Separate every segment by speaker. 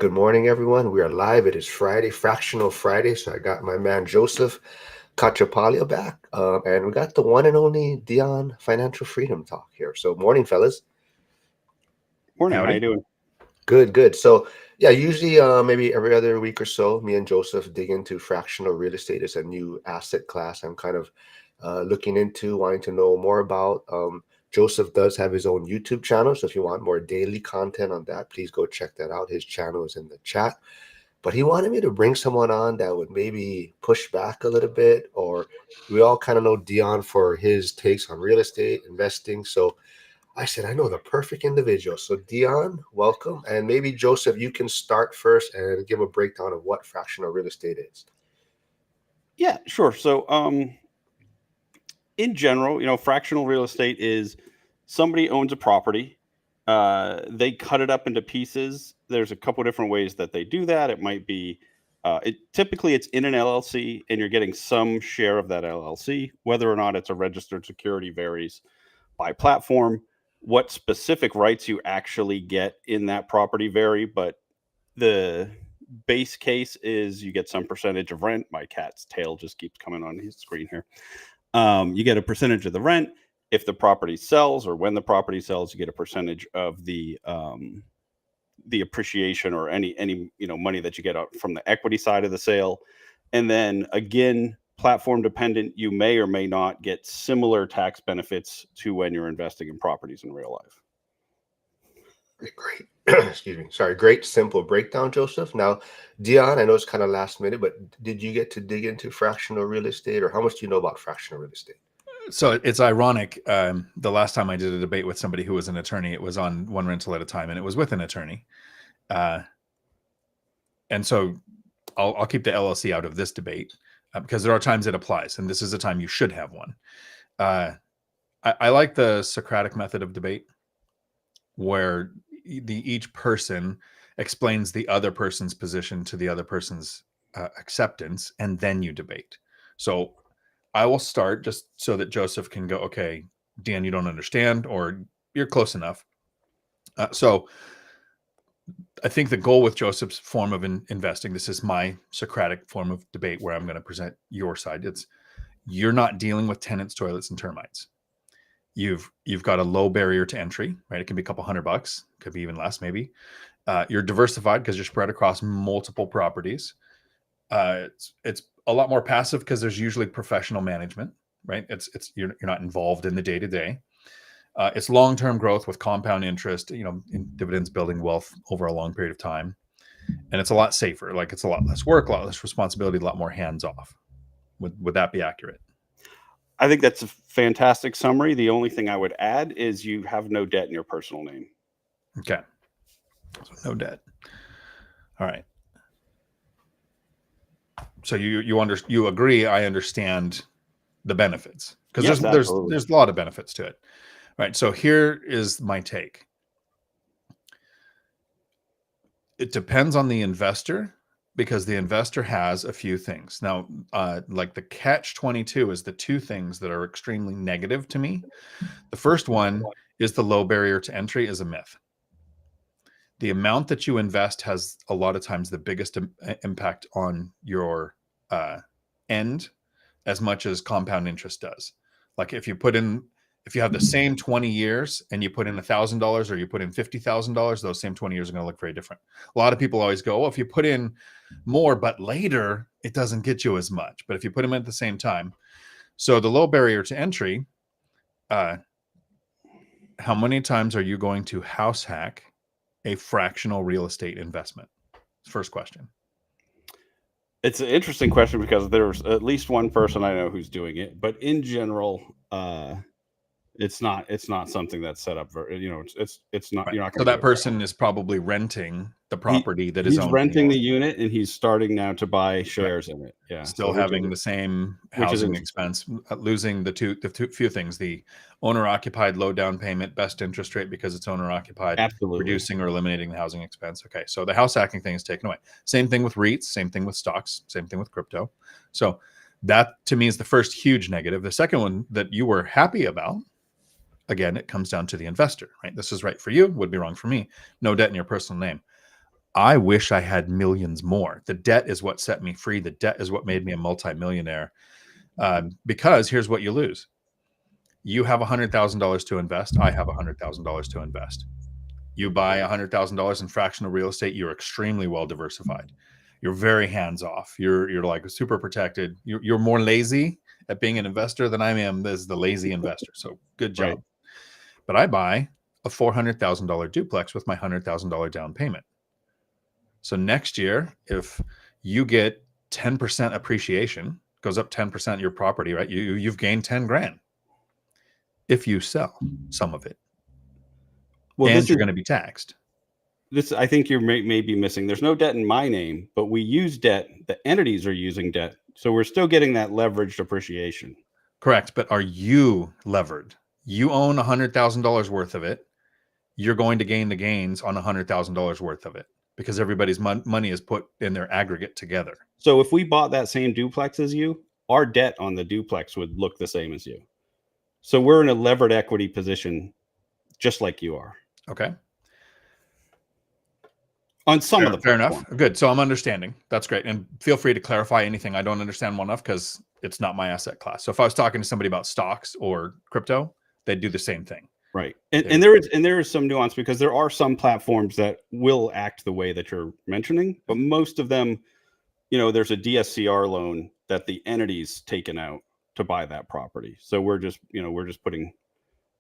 Speaker 1: Good morning, everyone. We are live. It is Friday, Fractional Friday. So I got my man Joseph Cachapalia back, and we got the one and only Dion Financial Freedom Talk here. So, morning, fellas.
Speaker 2: Morning. How you
Speaker 3: Howdy.
Speaker 2: doing?
Speaker 1: Good, good. So, yeah, usually maybe every other week or so, me and Joseph dig into fractional real estate. It's a new asset class I'm kind of looking into, wanting to know more about. Joseph does have his own YouTube channel. So, if you want more daily content on that, please go check that out. His channel is in the chat. But he wanted me to bring someone on that would maybe push back a little bit, or we all kind of know Dion for his takes on real estate investing. So I said, I know the perfect individual. So Dion, welcome. And maybe Joseph, you can start first and give a breakdown of what fractional real estate is.
Speaker 2: Yeah, sure. So, in general, fractional real estate is somebody owns a property. They cut it up into pieces. There's a couple different ways that they do that. It might be, typically it's in an LLC, and you're getting some share of that LLC. Whether or not it's a registered security varies by platform. What specific rights you actually get in that property vary, but the base case is you get some percentage of rent. My cat's tail just keeps coming on his screen here. You get a percentage of the rent. If the property sells, or when the property sells, you get a percentage of the appreciation, or any money that you get out from the equity side of the sale. And then again, platform dependent, you may or may not get similar tax benefits to when you're investing in properties in real life.
Speaker 1: Great. Excuse me. Sorry. Great, simple breakdown, Joseph. Now, Dion, I know it's kind of last minute, but did you get to dig into fractional real estate, or how much do you know about fractional real estate?
Speaker 3: So it's ironic. The last time I did a debate with somebody who was an attorney, it was on one rental at a time, and it was with an attorney. Uh, and so I'll keep the LLC out of this debate because there are times it applies, and this is a time you should have one. I like the Socratic method of debate, where each person explains the other person's position to the other person's acceptance, and then you debate. So I will start just so that Joseph can go, okay, Dan, you don't understand, or you're close enough. So I think the goal with Joseph's form of investing, this is my Socratic form of debate where I'm going to present your side. It's you're not dealing with tenants, toilets, and termites. You've got a low barrier to entry, right? It can be a couple $100, could be even less, maybe. You're diversified because you're spread across multiple properties. It's a lot more passive because there's usually professional management, right? It's you're not involved in the day to day. It's long-term growth with compound interest, in dividends, building wealth over a long period of time, and it's a lot safer. Like it's a lot less work, a lot less responsibility, a lot more hands off. Would that be accurate?
Speaker 2: I think that's a fantastic summary. The only thing I would add is you have no debt in your personal name.
Speaker 3: Okay, so no debt. All right. So you agree? I understand the benefits because
Speaker 2: Yes, absolutely.
Speaker 3: there's a lot of benefits to it. Right. So here is my take. It depends on the investor because the investor has a few things. Now, like the catch-22 is the two things that are extremely negative to me. The first one is the low barrier to entry is a myth. The amount that you invest has a lot of times the biggest impact on your end as much as compound interest does. Like if you have the same 20 years and you put in $1,000 or you put in $50,000, those same 20 years are going to look very different. A lot of people always go, if you put in more, but later, it doesn't get you as much. But if you put them in at the same time, so the low barrier to entry, how many times are you going to house hack a fractional real estate investment? First question.
Speaker 2: It's an interesting question because there's at least one person I know who's doing it, but in general, it's not something that's set up for it's not
Speaker 3: Right.
Speaker 2: you're not
Speaker 3: So
Speaker 2: going to
Speaker 3: that
Speaker 2: do it.
Speaker 3: person is probably renting the
Speaker 2: He
Speaker 3: property that is
Speaker 2: he's
Speaker 3: owned.
Speaker 2: renting the unit, and he's starting now to buy
Speaker 3: Right.
Speaker 2: shares in it. Yeah,
Speaker 3: Still having the same
Speaker 2: which is
Speaker 3: housing
Speaker 2: interesting.
Speaker 3: expense, losing the few things: the owner-occupied low down payment, best interest rate because it's owner-occupied,
Speaker 2: Absolutely.
Speaker 3: reducing or eliminating the housing expense. Okay, so the house hacking thing is taken away. Same thing with REITs, same thing with stocks, same thing with crypto. So that to me is the first huge negative. The second one that you were happy about, again, it comes down to the investor, right? This is right for you, would be wrong for me. No debt in your personal name. I wish I had millions more. The debt is what set me free. The debt is what made me a multimillionaire. Because here's what you lose. You have $100,000 to invest. I have $100,000 to invest. You buy $100,000 in fractional real estate. You're extremely well diversified. You're very hands off. You're like super protected. You're more lazy at being an investor than I am as the lazy investor. So good job.
Speaker 2: Right.
Speaker 3: But I buy a $400,000 duplex with my $100,000 down payment. So next year, if you get 10% appreciation, goes up 10% your property, right? You've gained 10 grand if you sell some of it.
Speaker 2: Well,
Speaker 3: and you're going to be taxed.
Speaker 2: This, I think you're may be missing. There's no debt in my name, but we use debt. The entities are using debt. So we're still getting that leveraged appreciation.
Speaker 3: Correct. But are you levered? You own $100,000 worth of it. You're going to gain the gains on $100,000 worth of it because everybody's money is put in their aggregate together.
Speaker 2: So if we bought that same duplex as you, our debt on the duplex would look the same as you. So we're in a levered equity position, just like you are.
Speaker 3: Okay.
Speaker 2: On some of the
Speaker 3: fair
Speaker 2: platform.
Speaker 3: enough. Good. So I'm understanding. That's great. And feel free to clarify anything I don't understand well enough because it's not my asset class. So if I was talking to somebody about stocks or crypto, they'd do the same thing.
Speaker 2: Right. And there is some nuance because there are some platforms that will act the way that you're mentioning, but most of them, there's a DSCR loan that the entity's taken out to buy that property. So we're just putting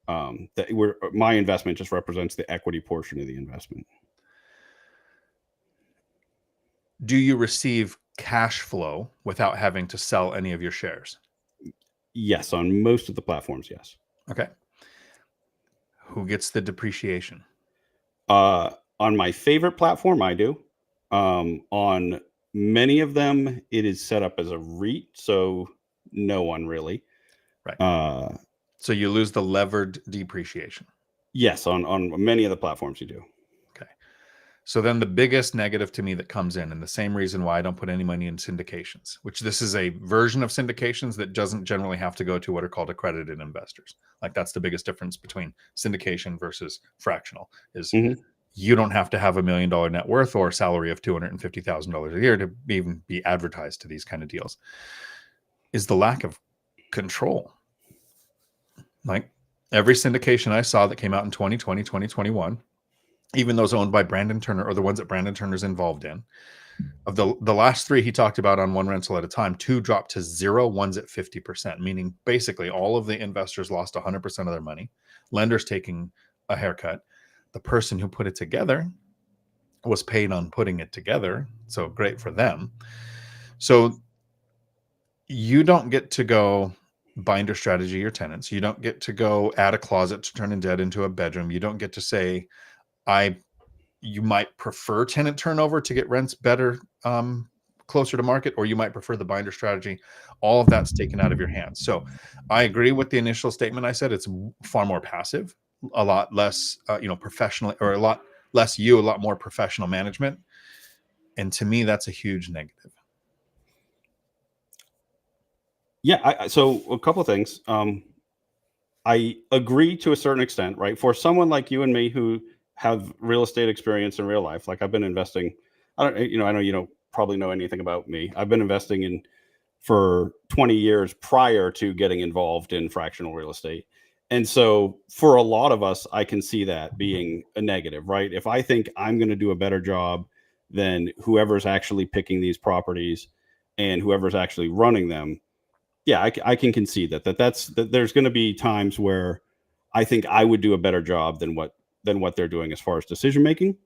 Speaker 2: my investment just represents the equity portion of the investment.
Speaker 3: Do you receive cash flow without having to sell any of your shares?
Speaker 2: Yes, on most of the platforms, yes.
Speaker 3: Okay. Who gets the depreciation?
Speaker 2: On my favorite platform, I do. On many of them, it is set up as a REIT, so no one really.
Speaker 3: Right. So you lose the levered depreciation.
Speaker 2: Yes, on many of the platforms you do.
Speaker 3: Okay. So then the biggest negative to me that comes in, and the same reason why I don't put any money in syndications, which this is a version of syndications that doesn't generally have to go to what are called accredited investors. Like that's the biggest difference between syndication versus fractional is you don't have to have $1 million net worth or a salary of $250,000 a year to even be advertised to these kind of deals. Is the lack of control. Like every syndication I saw that came out in 2020, 2021, even those owned by Brandon Turner or the ones that Brandon Turner's involved in, of the last three he talked about on one rental at a time, 2 dropped to 0, one's at 50%, meaning basically all of the investors lost 100% of their money, lenders taking a haircut. The person who put it together was paid on putting it together, so great for them. So you don't get to go binder strategy your tenants. You don't get to go add a closet to turn a debt into a bedroom. You don't get to say, you might prefer tenant turnover to get rents better, closer to market, or you might prefer the binder strategy. All of that's taken out of your hands. So I agree with the initial statement I said. It's far more passive, a lot less, professional, or a lot less a lot more professional management. And to me, that's a huge negative.
Speaker 2: Yeah. So a couple of things. I agree to a certain extent, right? For someone like you and me who have real estate experience in real life, like I've been investing. I know you don't probably know anything about me. I've been investing for 20 years prior to getting involved in fractional real estate. And so for a lot of us, I can see that being a negative, right? If I think I'm going to do a better job than whoever's actually picking these properties and whoever's actually running them, yeah, I can concede that there's going to be times where I think I would do a better job than what they're doing as far as decision making.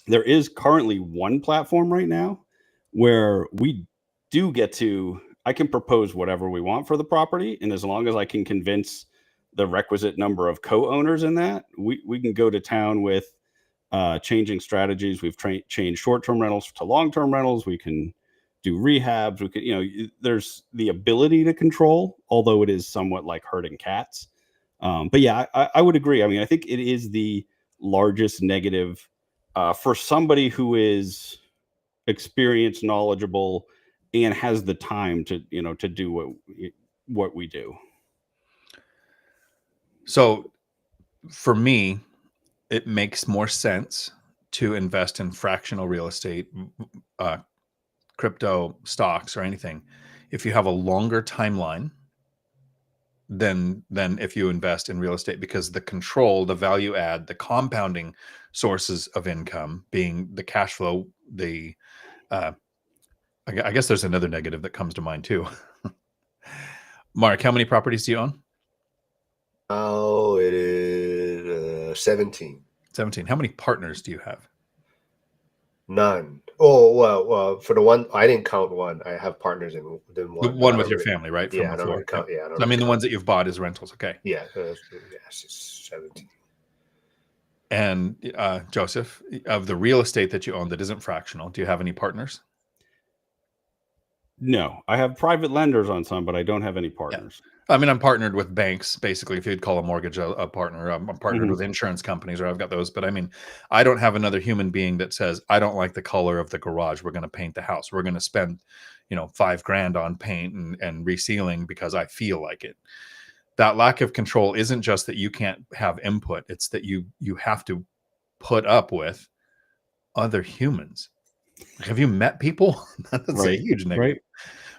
Speaker 2: There is currently one platform right now where we do get to, I can propose whatever we want for the property, and as long as I can convince the requisite number of co-owners in that, we can go to town with changing strategies. We've changed short-term rentals to long-term rentals. We can do rehabs. We could, there's the ability to control, although it is somewhat like herding cats. But yeah, I would agree. I mean, I think it is the largest negative for somebody who is experienced, knowledgeable, and has the time to do what we do.
Speaker 3: So for me, it makes more sense to invest in fractional real estate, crypto stocks, or anything if you have a longer timeline than if you invest in real estate, because the control, the value add, the compounding sources of income being the cash flow, the I guess there's another negative that comes to mind too. Mark, how many properties do you own?
Speaker 1: Oh, it is 17.
Speaker 3: 17. How many partners do you have?
Speaker 1: None. Oh, well, for the one, I didn't count one. I have partners in
Speaker 3: The
Speaker 1: one, but
Speaker 3: one
Speaker 1: I
Speaker 3: with
Speaker 1: don't
Speaker 3: your
Speaker 1: really,
Speaker 3: family, right?
Speaker 1: yeah,
Speaker 3: From
Speaker 1: I don't really
Speaker 3: before.
Speaker 1: count.
Speaker 3: Yep.
Speaker 1: Yeah, I don't
Speaker 3: So, I
Speaker 1: really
Speaker 3: mean, the
Speaker 1: count.
Speaker 3: ones that you've bought as rentals. Okay.
Speaker 1: Yeah, yes, it's 17.
Speaker 3: And Joseph, of the real estate that you own that isn't fractional, do you have any partners?
Speaker 2: No, I have private lenders on some, but I don't have any partners.
Speaker 3: I mean, I'm partnered with banks, basically. If you'd call a mortgage a partner, I'm partnered
Speaker 2: Mhm.
Speaker 3: with insurance companies, or I've got those. But I mean, I don't have another human being that says, I don't like the color of the garage. We're going to paint the house. We're going to spend, $5,000 on paint and resealing because I feel like it. That lack of control isn't just that you can't have input. It's that you have to put up with other humans. Have you met people? That's a
Speaker 2: Right,
Speaker 3: huge negative.
Speaker 2: right.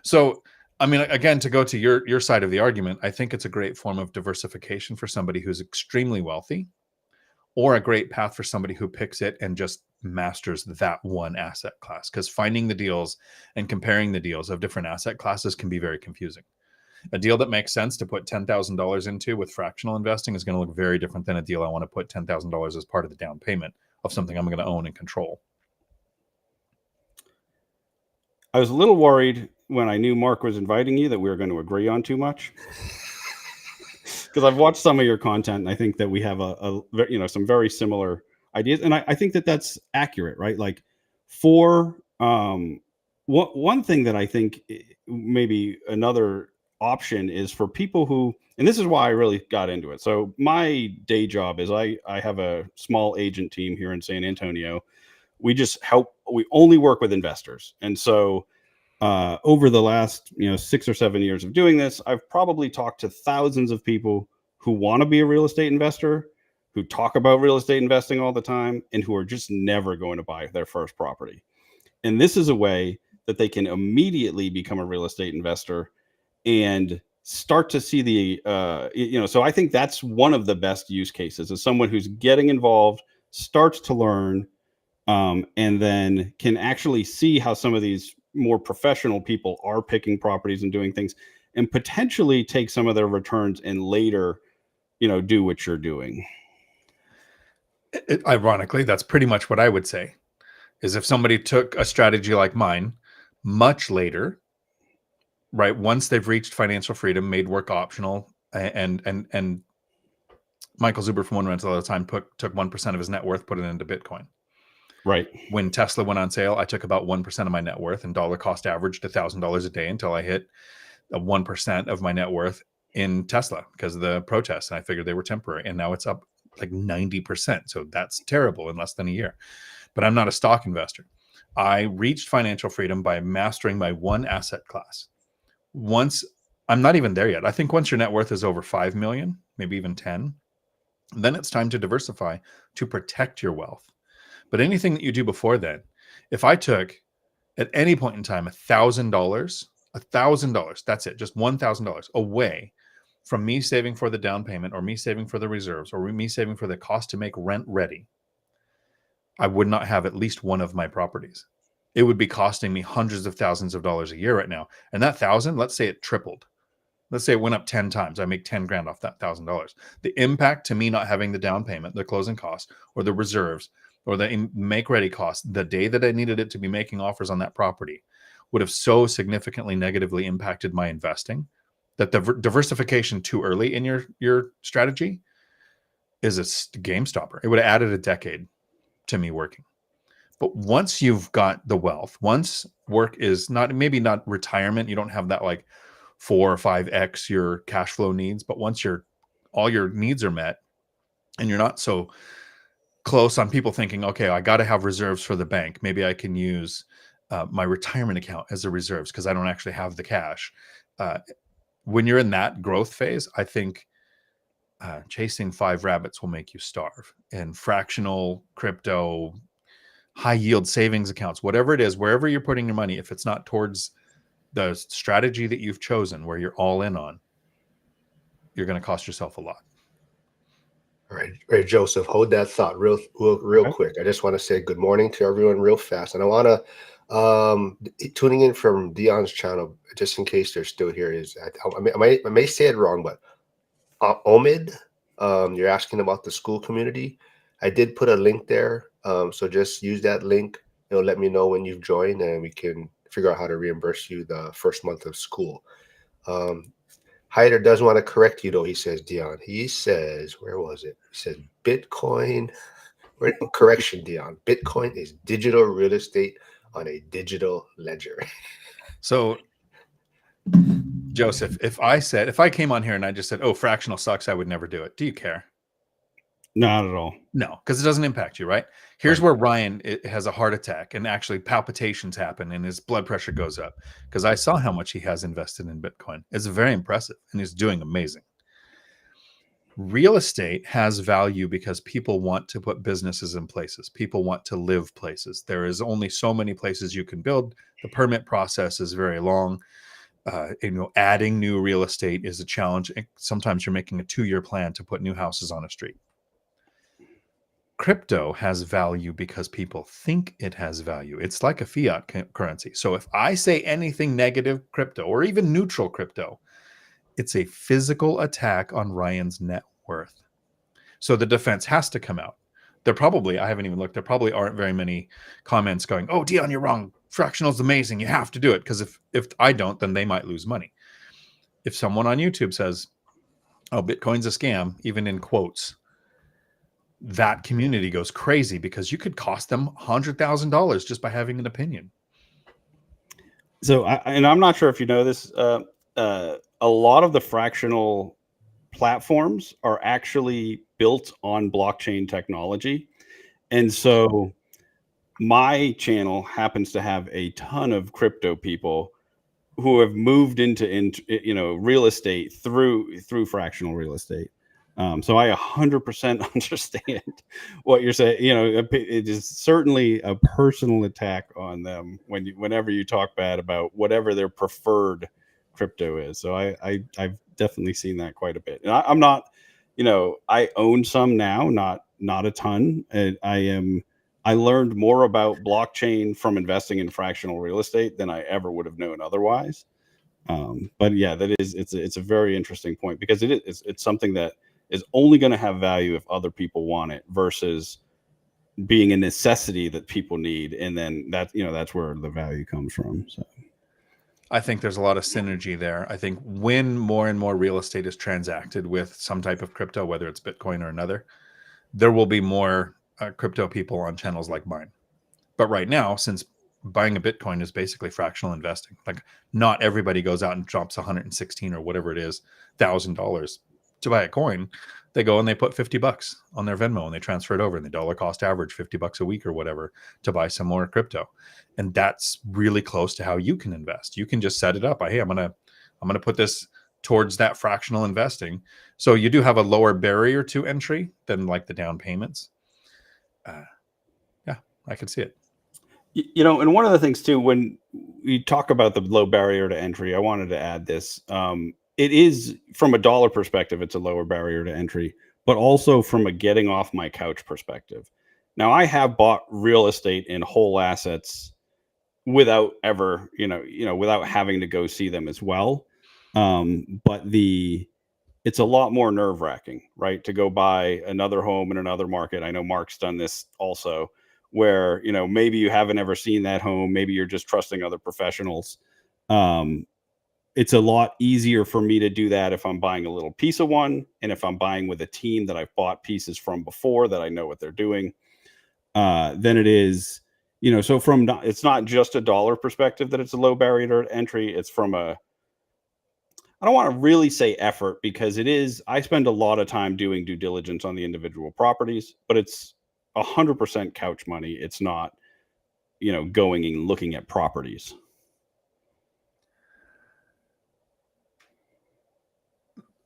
Speaker 3: So, I mean, again, to go to your side of the argument, I think it's a great form of diversification for somebody who's extremely wealthy, or a great path for somebody who picks it and just masters that one asset class. Because finding the deals and comparing the deals of different asset classes can be very confusing. A deal that makes sense to put $10,000 into with fractional investing is going to look very different than a deal I want to put $10,000 as part of the down payment of something I'm going to own and control.
Speaker 2: I was a little worried when I knew Mark was inviting you that we were going to agree on too much, because I've watched some of your content and I think that we have some very similar ideas, and I think that that's accurate, right? Like, for one thing that I think maybe another option is for people who, and this is why I really got into it. So my day job is I have a small agent team here in San Antonio. We only work with investors, and so over the last 6 or 7 years of doing this, I've probably talked to thousands of people who want to be a real estate investor, who talk about real estate investing all the time, and who are just never going to buy their first property. And this is a way that they can immediately become a real estate investor and start to see so I think that's one of the best use cases, is someone who's getting involved, starts to learn, and then can actually see how some of these more professional people are picking properties and doing things, and potentially take some of their returns and later, do what you're doing.
Speaker 3: Ironically, that's pretty much what I would say, is if somebody took a strategy like mine much later, right, once they've reached financial freedom, made work optional, and Michael Zuber from One Rental at the time took 1% of his net worth, put it into Bitcoin.
Speaker 2: Right.
Speaker 3: When Tesla went on sale, I took about 1% of my net worth, and dollar cost averaged $1,000 a day until I hit 1% of my net worth in Tesla because of the protests. And I figured they were temporary. And now it's up like 90%. So that's terrible in less than a year. But I'm not a stock investor. I reached financial freedom by mastering my one asset class. Once I'm not even there yet. I think once your net worth is over 5 million, maybe even 10, then it's time to diversify to protect your wealth. But anything that you do before then, if I took at any point in time $1,000, that's it, just $1,000 away from me saving for the down payment, or me saving for the reserves, or me saving for the cost to make rent ready, I would not have at least one of my properties. It would be costing me hundreds of thousands of dollars a year right now. And that thousand, let's say it tripled. Let's say it went up 10 times. I make 10 grand off that $1,000. The impact to me not having the down payment, the closing costs, or the reserves, or the make ready costs the day that I needed it to be making offers on that property would have so significantly negatively impacted my investing that the diversification too early in your strategy is a game stopper. It would have added a decade to me working. But once you've got the wealth, once work is maybe not retirement, you don't have that like 4 or 5x your cash flow needs, but once all your needs are met and you're not so close on people thinking, okay, I got to have reserves for the bank. Maybe I can use my retirement account as a reserves because I don't actually have the cash. When you're in that growth phase, I think chasing 5 rabbits will make you starve. And fractional crypto, high yield savings accounts, whatever it is, wherever you're putting your money, if it's not towards the strategy that you've chosen where you're all in on, you're going to cost yourself a lot.
Speaker 1: All right, Joseph, hold that thought real
Speaker 2: Okay.
Speaker 1: quick. I just want to say good morning to everyone real fast. And I want to, tuning in from Dion's channel, just in case they're still here, is, I may say it wrong, but Omid, you're asking about the school community. I did put a link there. So just use that link. Let me know when you've joined and we can figure out how to reimburse you the first month of school. Hyder doesn't want to correct you though. He says, Dion, he says, where was it? He says Bitcoin. Correction, Dion. Bitcoin is digital real estate on a digital ledger.
Speaker 3: So, Joseph, if I came on here and I just said, oh, fractional sucks, I would never do it. Do you care?
Speaker 2: Not at all.
Speaker 3: No, because it doesn't impact you, right? Here's where Ryan has a heart attack and actually palpitations happen and his blood pressure goes up because I saw how much he has invested in Bitcoin. It's very impressive and he's doing amazing. Real estate has value because people want to put businesses in places. People want to live places. There is only so many places you can build. The permit process is very long. Adding new real estate is a challenge. Sometimes you're making a 2-year plan to put new houses on a street. Crypto has value because people think it has value. It's like a fiat currency. So if I say anything negative crypto or even neutral crypto, it's a physical attack on Ryan's net worth. So the defense has to come out. I haven't even looked, there probably aren't very many comments going, oh, Dion, you're wrong. Fractional is amazing. You have to do it. Because if I don't, then they might lose money. If someone on YouTube says, oh, Bitcoin's a scam, even in quotes, that community goes crazy because you could cost them $100,000 just by having an opinion.
Speaker 2: So, I'm not sure if you know this, a lot of the fractional platforms are actually built on blockchain technology. And so my channel happens to have a ton of crypto people who have moved into real estate through fractional real estate. So I 100% understand what you're saying. It is certainly a personal attack on them whenever you talk bad about whatever their preferred crypto is. So I've definitely seen that quite a bit. And I'm not, I own some now, not a ton. And I learned more about blockchain from investing in fractional real estate than I ever would have known otherwise. But yeah, it's a very interesting point because it's something that is only going to have value if other people want it versus being a necessity that people need. And then that's where the value comes from. So
Speaker 3: I think there's a lot of synergy there. I think when more and more real estate is transacted with some type of crypto, whether it's Bitcoin or another, there will be more crypto people on channels like mine. But right now, since buying a Bitcoin is basically fractional investing, like not everybody goes out and drops 116 or whatever it is, $1,000 to buy a coin. They go and they put $50 on their Venmo and they transfer it over, and the dollar cost average $50 a week or whatever to buy some more crypto. And that's really close to how you can invest. You can just set it up. Hey, I'm gonna put this towards that fractional investing. So you do have a lower barrier to entry than like the down payments. Yeah, I can see it.
Speaker 2: And one of the things too, when we talk about the low barrier to entry, I wanted to add this. It is, from a dollar perspective, it's a lower barrier to entry, but also from a getting off my couch perspective. Now, I have bought real estate in whole assets without ever, without having to go see them as well. But it's a lot more nerve wracking, right? To go buy another home in another market. I know Mark's done this also, where, maybe you haven't ever seen that home. Maybe you're just trusting other professionals. It's a lot easier for me to do that if I'm buying a little piece of one, and if I'm buying with a team that I've bought pieces from before that I know what they're doing, than it is, so it's not just a dollar perspective that it's a low barrier to entry. It's from I don't want to really say effort, because I spend a lot of time doing due diligence on the individual properties, but it's 100% couch money. It's not, going and looking at properties.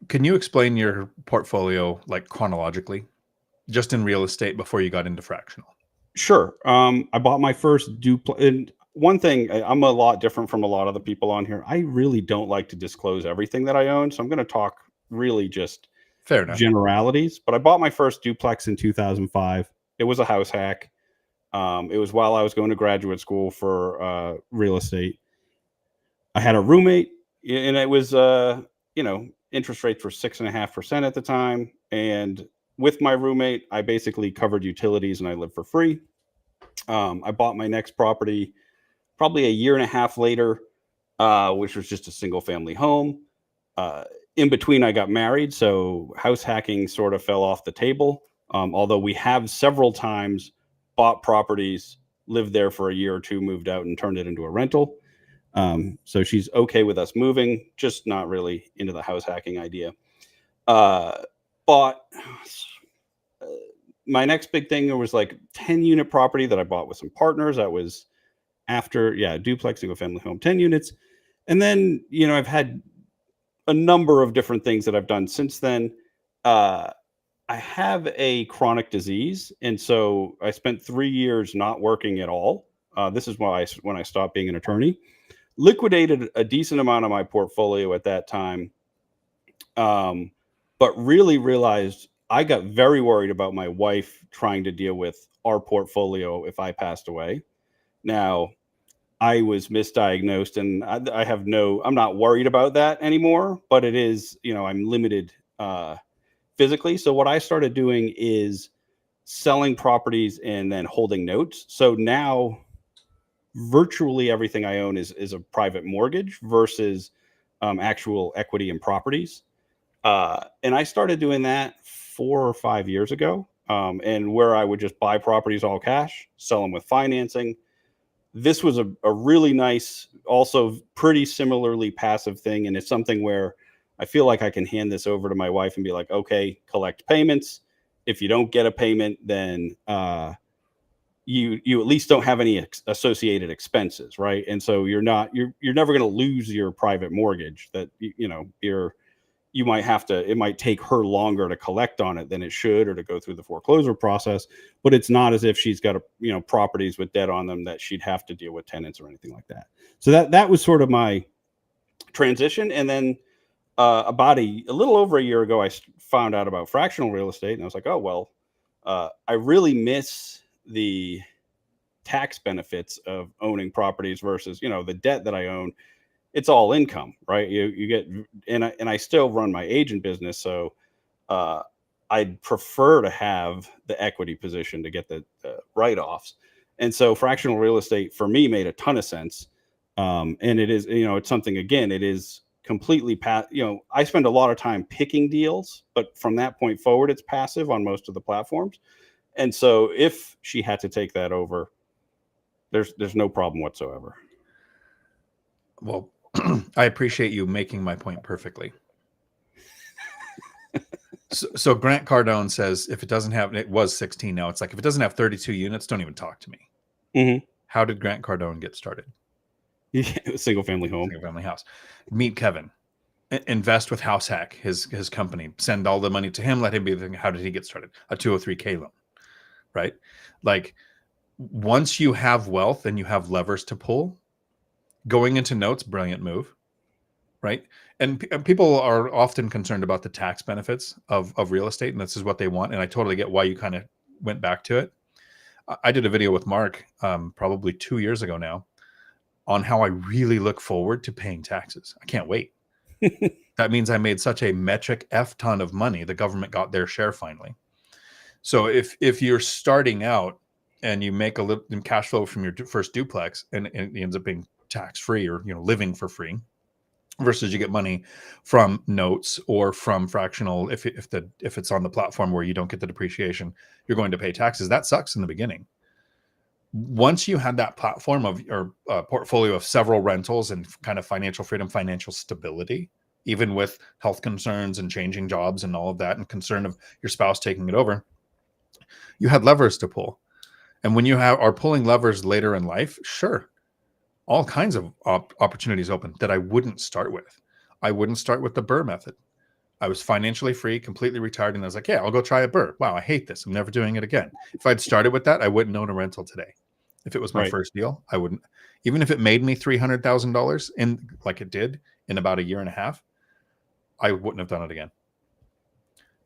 Speaker 3: Can you explain your portfolio like chronologically, just in real estate before you got into fractional?
Speaker 2: Sure. I bought my first duplex. And one thing, I'm a lot different from a lot of the people on here. I really don't like to disclose everything that I own. So I'm going to talk really just
Speaker 3: Fair enough.
Speaker 2: generalities. But I bought my first duplex in 2005. It was a house hack. It was while I was going to graduate school for real estate. I had a roommate, and it was, interest rates were 6.5% at the time. And with my roommate, I basically covered utilities and I lived for free. I bought my next property probably a year and a half later, which was just a single family home. Uh, in between, I got married, so house hacking sort of fell off the table. Although we have several times bought properties, lived there for a year or two, moved out, and turned it into a rental. So she's okay with us moving, just not really into the house hacking idea. Bought my next big thing, there was like 10 unit property that I bought with some partners. That was after, duplex, single family home, 10 units. And then, I've had a number of different things that I've done since then. I have a chronic disease. And so I spent 3 years not working at all. This is why when I stopped being an attorney, liquidated a decent amount of my portfolio at that time. But really realized I got very worried about my wife trying to deal with our portfolio if I passed away. Now, I was misdiagnosed, and I'm not worried about that anymore, but it is, I'm limited physically. So what I started doing is selling properties and then holding notes. So now virtually everything I own is a private mortgage versus actual equity in properties. And I started doing that 4 or 5 years ago. And where I would just buy properties all cash, sell them with financing. This was a really nice, also pretty similarly passive thing. And it's something where I feel like I can hand this over to my wife and be like, okay, collect payments. If you don't get a payment, then you at least don't have any associated expenses, right? And so you're never going to lose your private mortgage. That you might have to, it might take her longer to collect on it than it should, or to go through the foreclosure process, but it's not as if she's got properties with debt on them that she'd have to deal with tenants or anything like that. So that was sort of my transition. And then about a little over a year ago, I found out about fractional real estate, and I was like, oh, well, I really miss the tax benefits of owning properties versus, the debt that I own. It's all income, right? You get, and I still run my agent business. So I'd prefer to have the equity position to get the write-offs. And so fractional real estate for me made a ton of sense. And it is, it's something, again, it is completely I spend a lot of time picking deals, but from that point forward, it's passive on most of the platforms. And so if she had to take that over, there's no problem whatsoever.
Speaker 3: Well, I appreciate you making my point perfectly. So Grant Cardone says, if it doesn't have, it was 16 now, it's like, if it doesn't have 32 units, don't even talk to me.
Speaker 2: Mm-hmm.
Speaker 3: How did Grant Cardone get started?
Speaker 2: Single family home.
Speaker 3: Single family house. Meet Kevin. Invest with House Hack, his company. Send all the money to him. Let him be the thing. How did he get started? A 203k loan, right? Like, once you have wealth and you have levers to pull, going into notes, brilliant move, right? And people are often concerned about the tax benefits of real estate, and this is what they want. And I totally get why you kind of went back to it. I did a video with Mark probably 2 years ago now on how I really look forward to paying taxes. I can't wait. That means I made such a metric F ton of money. The government got their share finally. So if you're starting out and you make a little cash flow from your first duplex and it ends up being tax free, or living for free, versus you get money from notes or from fractional, if it's on the platform where you don't get the depreciation, you're going to pay taxes. That sucks in the beginning. Once you had that platform of your portfolio of several rentals and kind of financial freedom, financial stability, even with health concerns and changing jobs and all of that, and concern of your spouse taking it over, you had levers to pull. And when you are pulling levers later in life, sure, all kinds of opportunities open that I wouldn't start with. I wouldn't start with the Burr method. I was financially free, completely retired, and I was like, yeah, I'll go try a burr. Wow, I hate this. I'm never doing it again. If I'd started with that, I wouldn't own a rental today. If it was my first deal, I wouldn't. Even if it made me $300,000 in, like it did in about a year and a half, I wouldn't have done it again.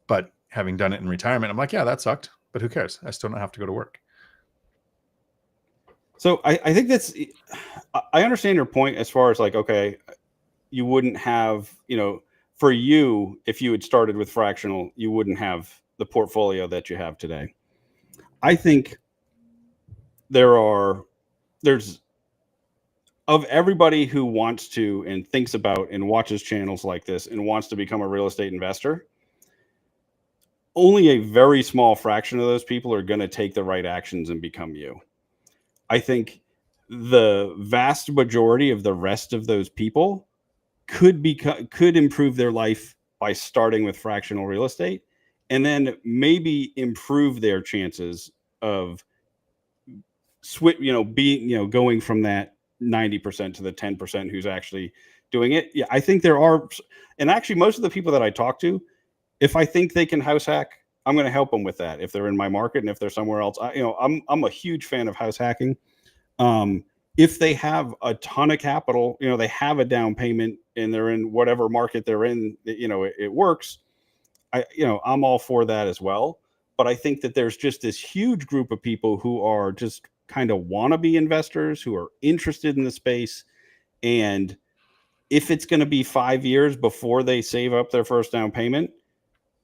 Speaker 3: But having done it in retirement, I'm like, yeah, that sucked, but who cares? I still don't have to go to work.
Speaker 2: So I think I understand your point as far as like, okay, you wouldn't have, for you, if you had started with fractional, you wouldn't have the portfolio that you have today. I think there's of everybody who wants to and thinks about and watches channels like this and wants to become a real estate investor, only a very small fraction of those people are going to take the right actions and become you. I think the vast majority of the rest of those people could improve their life by starting with fractional real estate, and then maybe improve their chances of going from that 90% to the 10% who's actually doing it. Yeah, I think there are, and actually most of the people that I talk to, if I think they can house hack, I'm going to help them with that. If they're in my market and if they're somewhere else, I'm a huge fan of house hacking. If they have a ton of capital, they have a down payment and they're in whatever market they're in, it works. I'm all for that as well. But I think that there's just this huge group of people who are just kind of wannabe investors who are interested in the space. And if it's going to be 5 years before they save up their first down payment,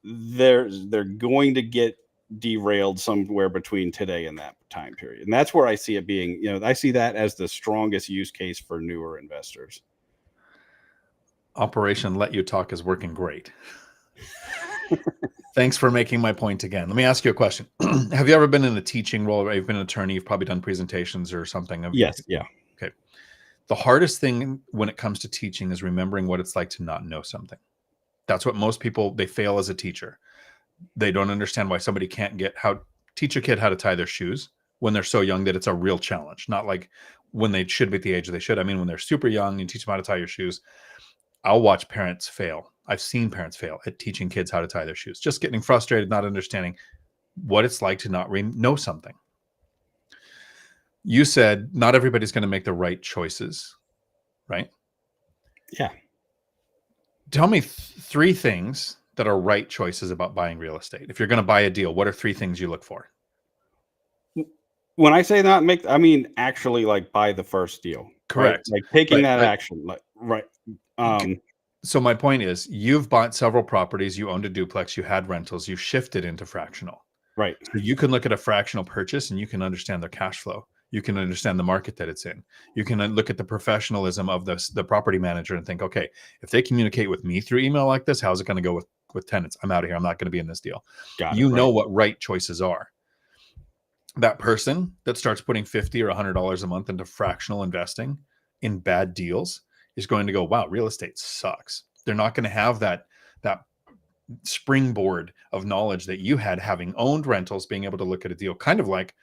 Speaker 2: they're going to get derailed somewhere between today and that time period. And that's where I see it being, I see that as the strongest use case for newer investors.
Speaker 3: Operation Let You Talk is working great. Thanks for making my point again. Let me ask you a question. Have you ever been in a teaching role? Or you've been an attorney. You've probably done presentations or something.
Speaker 2: Yes. Yeah.
Speaker 3: Okay. The hardest thing when it comes to teaching is remembering what it's like to not know something. That's what most people, they fail as a teacher. They don't understand why somebody can't teach a kid how to tie their shoes when they're so young that it's a real challenge. Not like when they should be at the age they should. I mean, when they're super young and teach them how to tie your shoes. I'll watch parents fail. I've seen parents fail at teaching kids how to tie their shoes, just getting frustrated, not understanding what it's like to not know something. You said not everybody's going to make the right choices, right?
Speaker 2: Yeah.
Speaker 3: Tell me 3 things that are right choices about buying real estate. If you're going to buy a deal, what are 3 things you look for?
Speaker 2: When I say not I mean actually like buy the first deal.
Speaker 3: Correct.
Speaker 2: Right? Like taking that action. Like right.
Speaker 3: So my point is, you've bought several properties, you owned a duplex, you had rentals, you shifted into fractional.
Speaker 2: Right.
Speaker 3: So you can look at a fractional purchase and you can understand their cash flow. You can understand the market that it's in. You can look at the professionalism of the property manager and think, okay, if they communicate with me through email like this, how's it going to go with tenants? I'm out of here. I'm not going to be in this deal. Know what right choices are. That person that starts putting $50 or $100 a month into fractional investing in bad deals is going to go, wow, real estate sucks. They're not going to have that springboard of knowledge that you had, having owned rentals, being able to look at a deal. Kind of like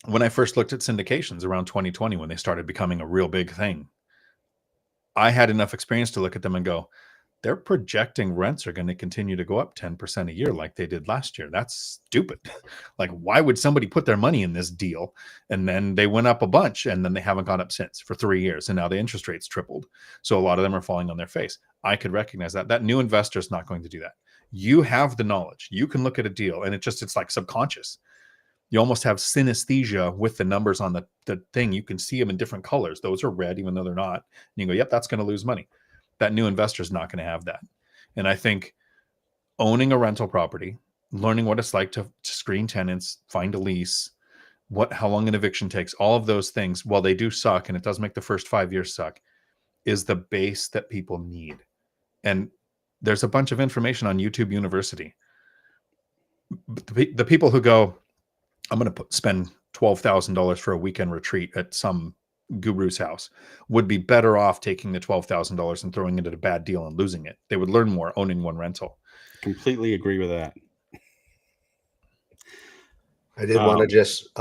Speaker 3: when I first looked at syndications around 2020, when they started becoming a real big thing. I had enough experience to look at them and go, they're projecting rents are going to continue to go up 10% a year like they did last year. That's stupid. Like, why would somebody put their money in this deal? And then they went up a bunch and then they haven't gone up since for 3 years. And now the interest rates tripled. So a lot of them are falling on their face. I could recognize that. That new investor is not going to do that. You have the knowledge. You can look at a deal and it's like subconscious. You almost have synesthesia with the numbers on the thing. You can see them in different colors. Those are red, even though they're not. And you go, yep, that's going to lose money. That new investor is not going to have that. And I think owning a rental property, learning what it's like to screen tenants, find a lease, how long an eviction takes, all of those things, while they do suck, and it does make the first 5 years suck, is the base that people need. And there's a bunch of information on YouTube University. The people who go, I'm going to spend $12,000 for a weekend retreat at some guru's house, would be better off taking the $12,000 and throwing it at a bad deal and losing it. They would learn more owning one rental.
Speaker 2: Completely agree with that.
Speaker 1: I did want to just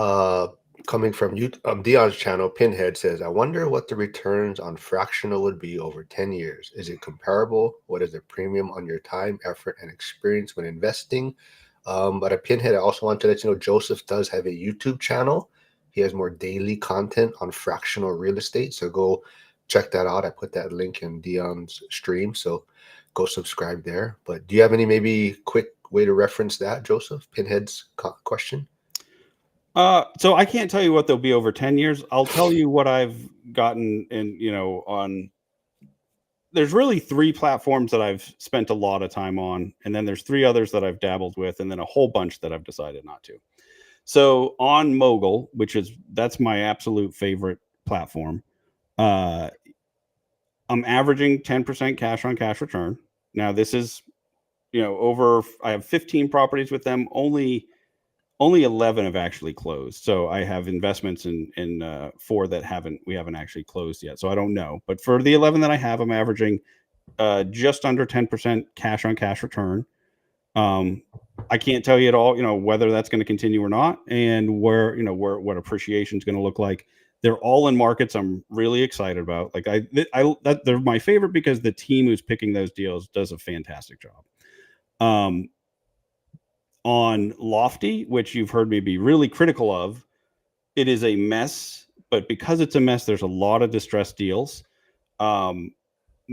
Speaker 1: coming from you, Dion's channel, Pinhead says, I wonder what the returns on fractional would be over 10 years. Is it comparable? What is the premium on your time, effort, and experience when investing? But a Pinhead, I also want to let you know Joseph does have a YouTube channel. He has more daily content on fractional real estate. So go check that out. I put that link in Dion's stream. So go subscribe there. But do you have any maybe quick way to reference that, Joseph? Pinhead's question?
Speaker 2: So I can't tell you what they'll be over 10 years. I'll tell you what I've gotten on. There's really 3 platforms that I've spent a lot of time on, and then there's 3 others that I've dabbled with, and then a whole bunch that I've decided not to. So on Mogul, that's my absolute favorite platform, I'm averaging 10% cash on cash return. Now this is, I have 15 properties with them. Only 11 have actually closed. So I have investments in 4 that we haven't actually closed yet. So I don't know. But for the 11 that I have, I'm averaging just under 10% cash on cash return. I can't tell you at all, whether that's going to continue or not, and what appreciation is going to look like. They're all in markets I'm really excited about. Like they're my favorite because the team who's picking those deals does a fantastic job. On Lofty, which you've heard me be really critical of, it is a mess, but because it's a mess, there's a lot of distressed deals. I'm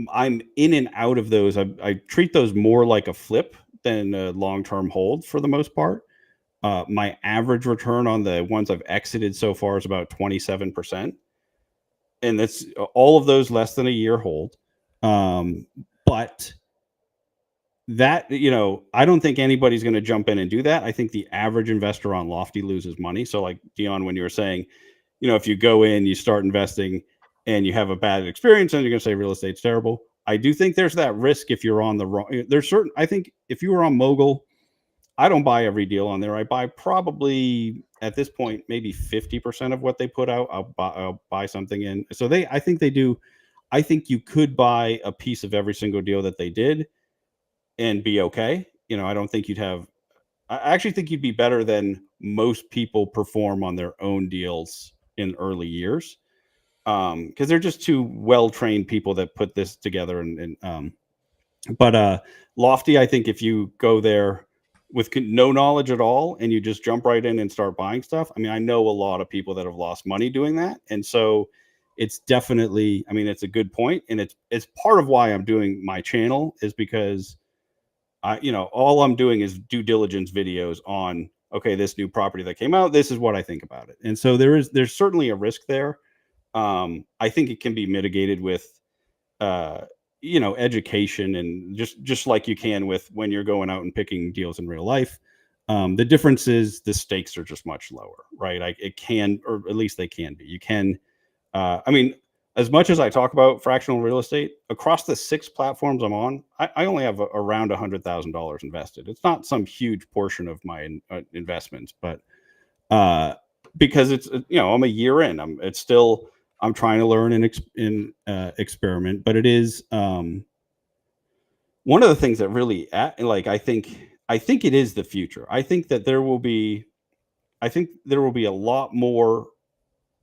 Speaker 2: in and out of those. I treat those more like a flip than a long-term hold for the most part. My average return on the ones I've exited so far is about 27%. And that's all of those less than a year hold. But that, I don't think anybody's going to jump in and do that. I think the average investor on Lofty loses money. So like Dion, when you were saying, if you go in, you start investing and you have a bad experience and you're going to say real estate's terrible. I do think there's that risk if you're on the wrong, I think if you were on Mogul, I don't buy every deal on there. I buy probably at this point, maybe 50% of what they put out. I'll buy something in. So I think they do. I think you could buy a piece of every single deal that they did and be okay. I don't think I actually think you'd be better than most people perform on their own deals in early years. Because they're just too well-trained people that put this together. But Lofty, I think if you go there with no knowledge at all and you just jump right in and start buying stuff, I know a lot of people that have lost money doing that. And so it's definitely, it's a good point. And it's part of why I'm doing my channel is because all I'm doing is due diligence videos on, okay, this new property that came out, this is what I think about it. And so there's certainly a risk there. I think it can be mitigated with, education and just like you can with when you're going out and picking deals in real life. The difference is the stakes are just much lower, right? It can, or at least they can be. You can, as much as I talk about fractional real estate across the 6 platforms I'm on, I only have around $100,000 invested. It's not some huge portion of my investments, but because it's I'm a year in. I'm trying to learn and experiment, but it is one of the things that really I think it is the future. I think there will be a lot more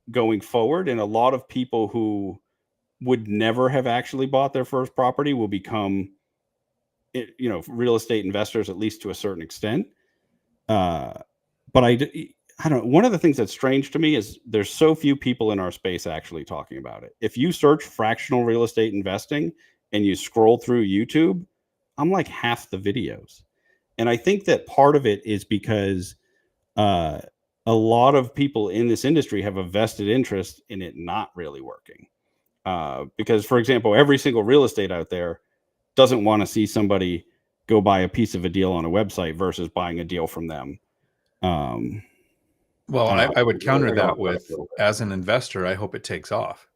Speaker 2: going forward, and a lot of people who would never have actually bought their first property will become real estate investors, at least to a certain extent. But I don't know. One of the things that's strange to me is there's so few people in our space actually talking about it. If you search fractional real estate investing and you scroll through YouTube, I'm like half the videos. And I think that part of it is because a lot of people in this industry have a vested interest in it not really working. Because, for example, every single real estate out there doesn't want to see somebody go buy a piece of a deal on a website versus buying a deal from them.
Speaker 3: Well, I would counter that with, as an investor, I hope it takes off.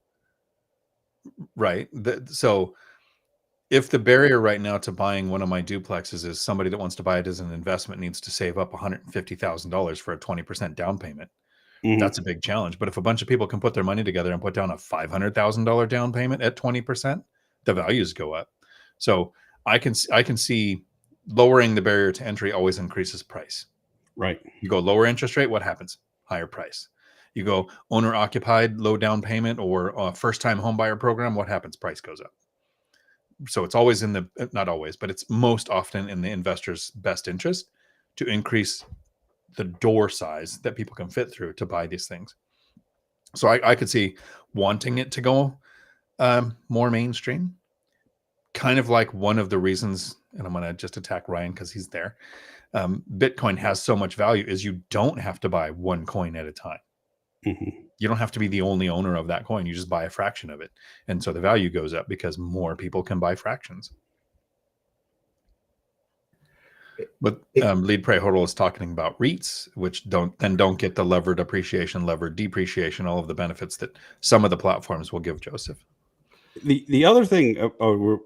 Speaker 3: Right. So if the barrier right now to buying one of my duplexes is somebody that wants to buy it as an investment needs to save up $150,000 for a 20% down payment, that's a big challenge. But if a bunch of people can put their money together and put down a $500,000 down payment at 20%, the values go up. So I can see lowering the barrier to entry always increases price.
Speaker 2: Right.
Speaker 3: You go lower interest rate, what happens? Higher price. You go owner occupied, low down payment, or first time home buyer program. What happens? Price goes up. So it's always in the, not always, but it's most often in the investor's best interest to increase the door size that people can fit through to buy these things. So I could see wanting it to go more mainstream. Kind of like one of the reasons, and I'm going to just attack Ryan because he's there. Bitcoin has so much value is you don't have to buy one coin at a time.
Speaker 2: Mm-hmm.
Speaker 3: You don't have to be the only owner of that coin. You just buy a fraction of it. And so the value goes up because more people can buy fractions. But Lead Pray Hodl is talking about REITs, which don't get the levered appreciation, levered depreciation, all of the benefits that some of the platforms will give, Joseph.
Speaker 2: The other thing,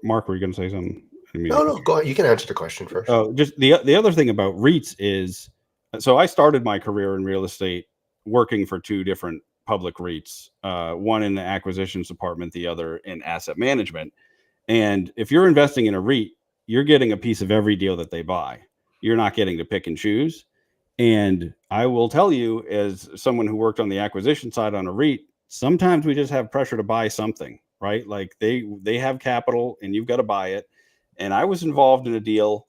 Speaker 2: Mark, were you going to say something?
Speaker 1: No, go ahead. You can answer the question first.
Speaker 2: Just the other thing about REITs is, so I started my career in real estate working for two different public REITs, one in the acquisitions department, the other in asset management. And if you're investing in a REIT, you're getting a piece of every deal that they buy. You're not getting to pick and choose. And I will tell you, as someone who worked on the acquisition side on a REIT, sometimes we just have pressure to buy something, right? Like they have capital and you've got to buy it. And I was involved in a deal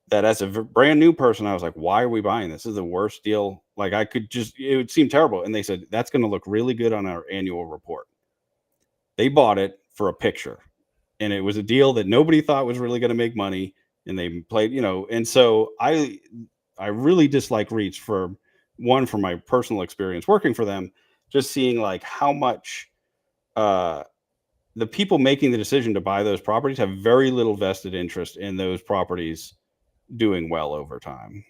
Speaker 2: that as a brand new person, I was like, why are we buying this? This is the worst deal. Like it would seem terrible. And they said, that's going to look really good on our annual report. They bought it for a picture. And it was a deal that nobody thought was really going to make money. And they played, and so I really dislike REITs for my personal experience working for them, just seeing like how much the people making the decision to buy those properties have very little vested interest in those properties doing well over time.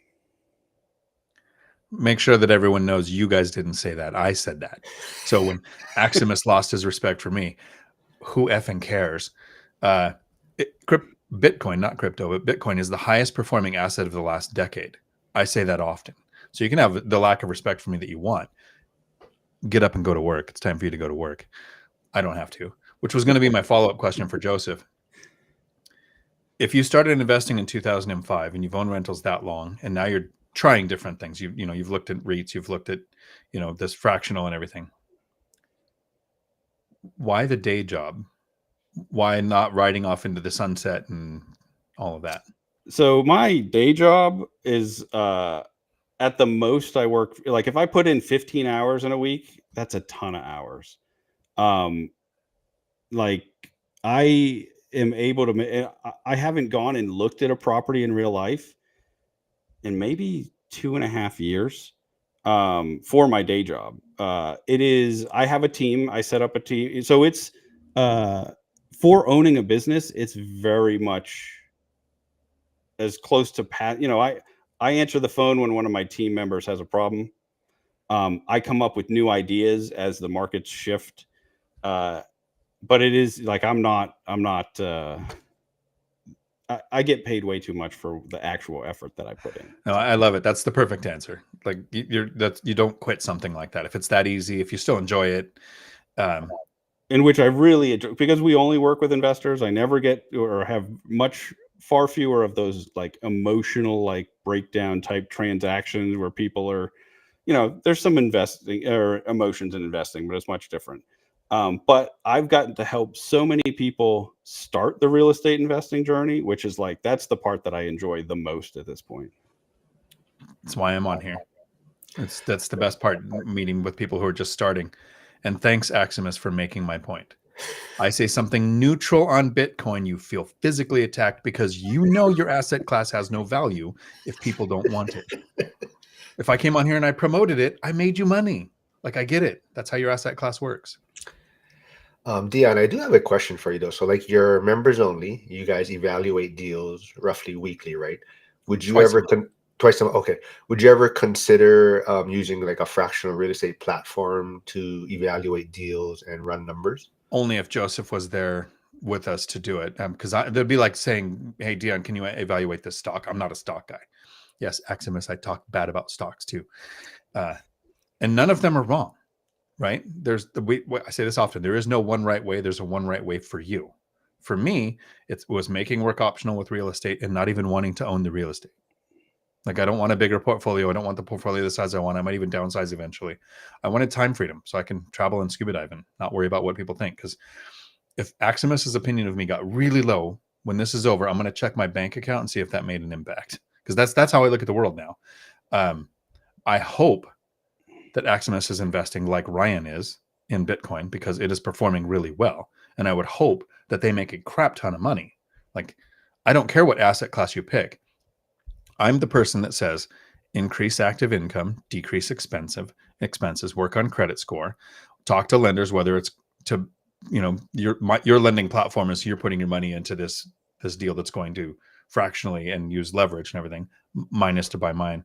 Speaker 3: Make sure that everyone knows you guys didn't say that. I said that. So when Aximus lost his respect for me, who effing cares? Bitcoin, not crypto, but Bitcoin is the highest performing asset of the last decade. I say that often. So you can have the lack of respect for me that you want. Get up and go to work. It's time for you to go to work. I don't have to, which was going to be my follow-up question for Joseph. If you started investing in 2005 and you've owned rentals that long, and now you're trying different things, you've looked at REITs, you've looked at, this fractional and everything. Why the day job? Why not riding off into the sunset and all of that?
Speaker 2: So my day job is at the most I work, like if I put in 15 hours in a week, that's a ton of hours. Like I am able to, I haven't gone and looked at a property in real life in maybe 2.5 years for my day job. I have a team. I set up a team. So it's for owning a business, it's very much as close to I answer the phone when one of my team members has a problem. I come up with new ideas as the markets shift. But it is like, I get paid way too much for the actual effort that I put in.
Speaker 3: No, I love it. That's the perfect answer. Like you don't quit something like that. If it's that easy, if you still enjoy it.
Speaker 2: In which I really enjoy, because we only work with investors. I never get or have far fewer of those like emotional, like breakdown type transactions where people are, there's some investing or emotions in investing, but it's much different. But I've gotten to help so many people start the real estate investing journey, which is like, that's the part that I enjoy the most at this point.
Speaker 3: That's why I'm on here. That's the best part, meeting with people who are just starting. And thanks, Aximus, for making my point. I say something neutral on Bitcoin, you feel physically attacked because your asset class has no value if people don't want it. If I came on here and I promoted it, I made you money. Like, I get it. That's how your asset class works.
Speaker 1: Dion, I do have a question for you though. So like your members only, you guys evaluate deals roughly weekly, right? Would you
Speaker 3: Twice
Speaker 1: ever twice a month? Okay. Would you ever consider using like a fractional real estate platform to evaluate deals and run numbers?
Speaker 3: Only if Joseph was there with us to do it. Because that'd be like saying, hey, Dion, can you evaluate this stock? I'm not a stock guy. Yes, Aximus, I talk bad about stocks too. And none of them are wrong, right? I say this often, there is no one right way. There's a one right way for you. For me, it was making work optional with real estate and not even wanting to own the real estate. Like, I don't want a bigger portfolio. I don't want the portfolio the size I want. I might even downsize eventually. I wanted time freedom so I can travel and scuba dive and not worry about what people think. Because if Aximus's opinion of me got really low, when this is over, I'm going to check my bank account and see if that made an impact. Because that's how I look at the world now. I hope that Aximus is investing like Ryan is in Bitcoin because it is performing really well. And I would hope that they make a crap ton of money. Like, I don't care what asset class you pick. I'm the person that says increase active income, decrease expenses, work on credit score, talk to lenders, whether it's to, your lending platform is you're putting your money into this deal that's going to fractionally and use leverage and everything, minus to buy mine.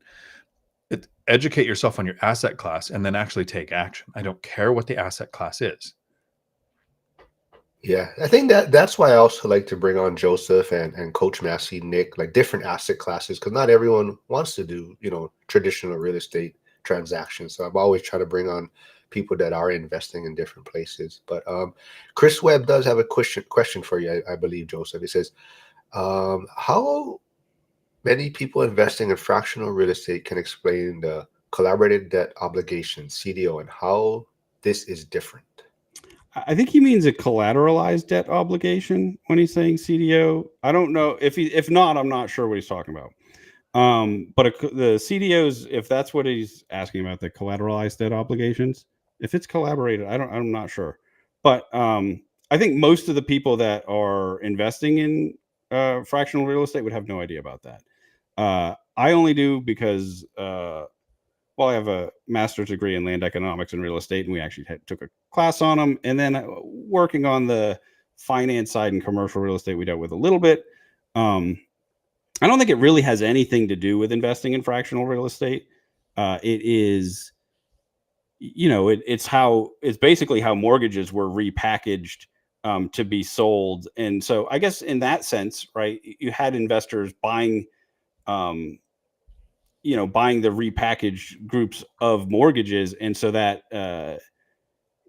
Speaker 3: Educate yourself on your asset class and then actually take action. I don't care what the asset class is.
Speaker 1: Yeah, I think that's why I also like to bring on Joseph and Coach Massey, Nick, like different asset classes, because not everyone wants to do, traditional real estate transactions. So I'm always trying to bring on people that are investing in different places. But Chris Webb does have a question for you, I believe, Joseph. He says, how many people investing in fractional real estate can explain the collaborated debt obligation, CDO, and how this is different?
Speaker 2: I think he means a collateralized debt obligation when he's saying CDO. I don't know if not, I'm not sure what he's talking about. But the CDOs, if that's what he's asking about, the collateralized debt obligations, if it's collaborated, I'm not sure. But I think most of the people that are investing in fractional real estate would have no idea about that. I only do because I have a master's degree in land economics and real estate, and we actually took a class on them. And then working on the finance side and commercial real estate, we dealt with a little bit. I don't think it really has anything to do with investing in fractional real estate. It is, it's basically how mortgages were repackaged to be sold. And so I guess in that sense, right, you had investors buying buying the repackaged groups of mortgages. And so that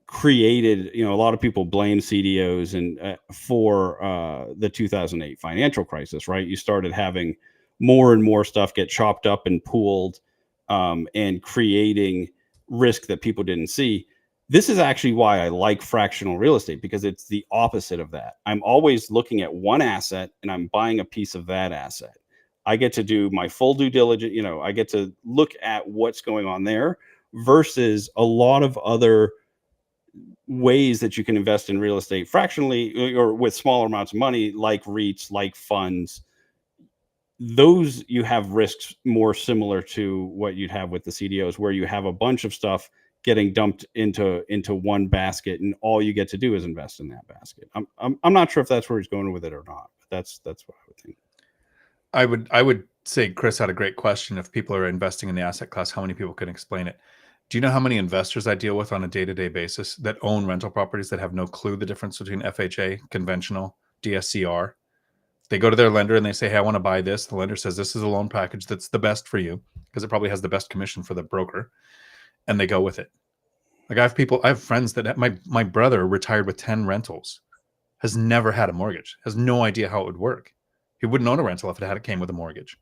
Speaker 2: created, a lot of people blame CDOs and for the 2008 financial crisis, right? You started having more and more stuff get chopped up and pooled and creating risk that people didn't see. This is actually why I like fractional real estate, because it's the opposite of that. I'm always looking at one asset and I'm buying a piece of that asset. I get to do my full due diligence. I get to look at what's going on there versus a lot of other ways that you can invest in real estate fractionally or with smaller amounts of money, like REITs, like funds. Those you have risks more similar to what you'd have with the CDOs, where you have a bunch of stuff getting dumped into one basket, and all you get to do is invest in that basket. I'm not sure if that's where he's going with it or not, but that's what I would think.
Speaker 3: I would say Chris had a great question. If people are investing in the asset class, how many people can explain it? Do you know how many investors I deal with on a day-to-day basis that own rental properties that have no clue the difference between FHA, conventional, DSCR? They go to their lender and they say, hey, I want to buy this. The lender says, this is a loan package that's the best for you because it probably has the best commission for the broker. And they go with it. Like I have friends that my brother retired with 10 rentals, has never had a mortgage, has no idea how it would work. He wouldn't own a rental if it came with a mortgage.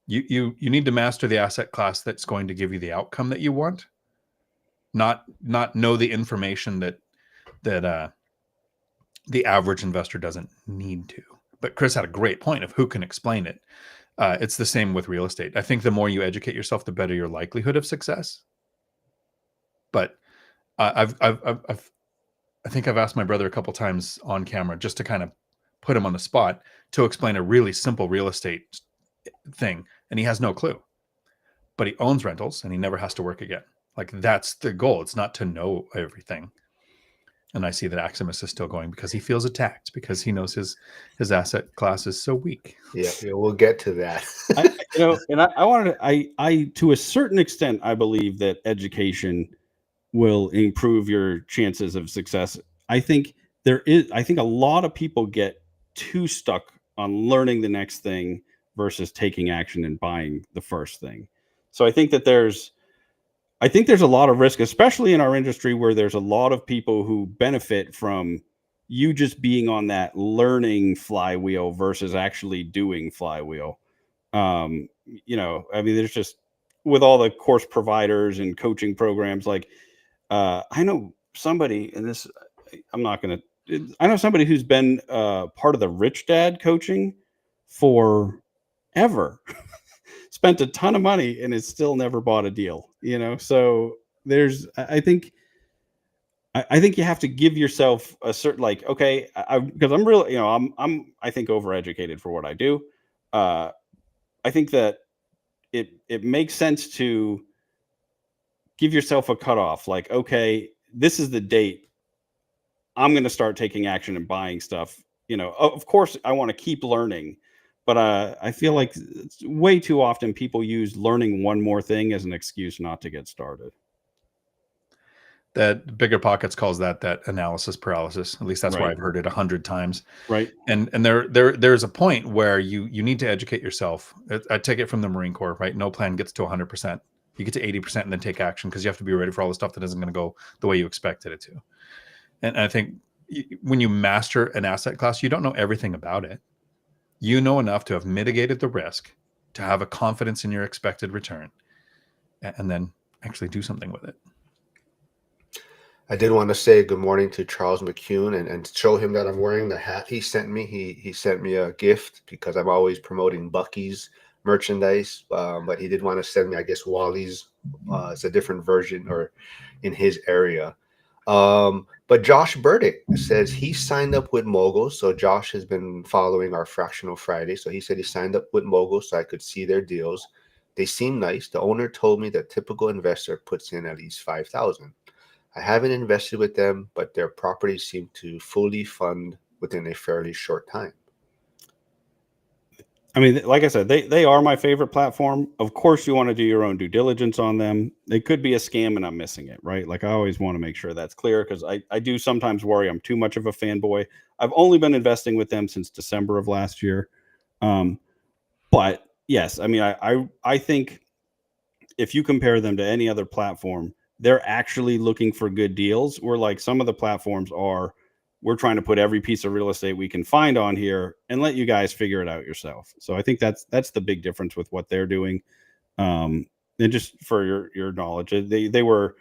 Speaker 3: You need to master the asset class that's going to give you the outcome that you want, not know the information that the average investor doesn't need to. But Chris had a great point of who can explain it. It's the same with real estate. I think the more you educate yourself, the better your likelihood of success. But I think I've asked my brother a couple times on camera just to kind of put him on the spot to explain a really simple real estate thing, and he has no clue. But he owns rentals and he never has to work again. Like, that's the goal. It's not to know everything. And I see that Aximus is still going because he feels attacked because he knows his asset class is so weak.
Speaker 1: Yeah, we'll get to that.
Speaker 2: I wanted I to a certain extent, I believe that education will improve your chances of success. I think a lot of people get too stuck on learning the next thing versus taking action and buying the first thing. So I think there's a lot of risk, especially in our industry, where there's a lot of people who benefit from you just being on that learning flywheel versus actually doing flywheel. I mean, there's just with all the course providers and coaching programs, like I know somebody, and this I'm not gonna. I know somebody who's been part of the Rich Dad coaching for ever, spent a ton of money, and has still never bought a deal. So there's, I think you have to give yourself a certain, like, okay, because I'm really, I think overeducated for what I do. Uh, I think that it makes sense to give yourself a cutoff. Like, okay, this is the date I'm going to start taking action and buying stuff. Of course, I want to keep learning, but I feel like it's way too often people use learning one more thing as an excuse not to get started.
Speaker 3: That Bigger Pockets calls that analysis paralysis. At least that's where
Speaker 2: Right.
Speaker 3: I've heard it 100 times.
Speaker 2: Right.
Speaker 3: And there's a point where you need to educate yourself. I take it from the Marine Corps, right? No plan gets to 100%. You get to 80% and then take action, because you have to be ready for all the stuff that isn't going to go the way you expected it to. And I think when you master an asset class, you don't know everything about it. You know enough to have mitigated the risk, to have a confidence in your expected return, and then actually do something with it.
Speaker 1: I did want to say good morning to Charles McCune and show him that I'm wearing the hat he sent me. He sent me a gift because I'm always promoting Bucky's merchandise, but he did want to send me, I guess, Wally's. It's a different version or in his area. But Josh Burdick says he signed up with Mogul. So Josh has been following our Fractional Friday. So he said he signed up with Mogul so I could see their deals. They seem nice. The owner told me that typical investor puts in at least 5,000. I haven't invested with them, but their properties seem to fully fund within a fairly short time.
Speaker 2: I mean, like I said, they are my favorite platform. Of course, you want to do your own due diligence on them. They could be a scam and I'm missing it, right? Like, I always want to make sure that's clear, because I do sometimes worry I'm too much of a fanboy. I've only been investing with them since December of last year. But yes, I mean, I think if you compare them to any other platform, they're actually looking for good deals. Where, like, some of the platforms are, we're trying to put every piece of real estate we can find on here and let you guys figure it out yourself. So I think that's the big difference with what they're doing. And just for your knowledge, they were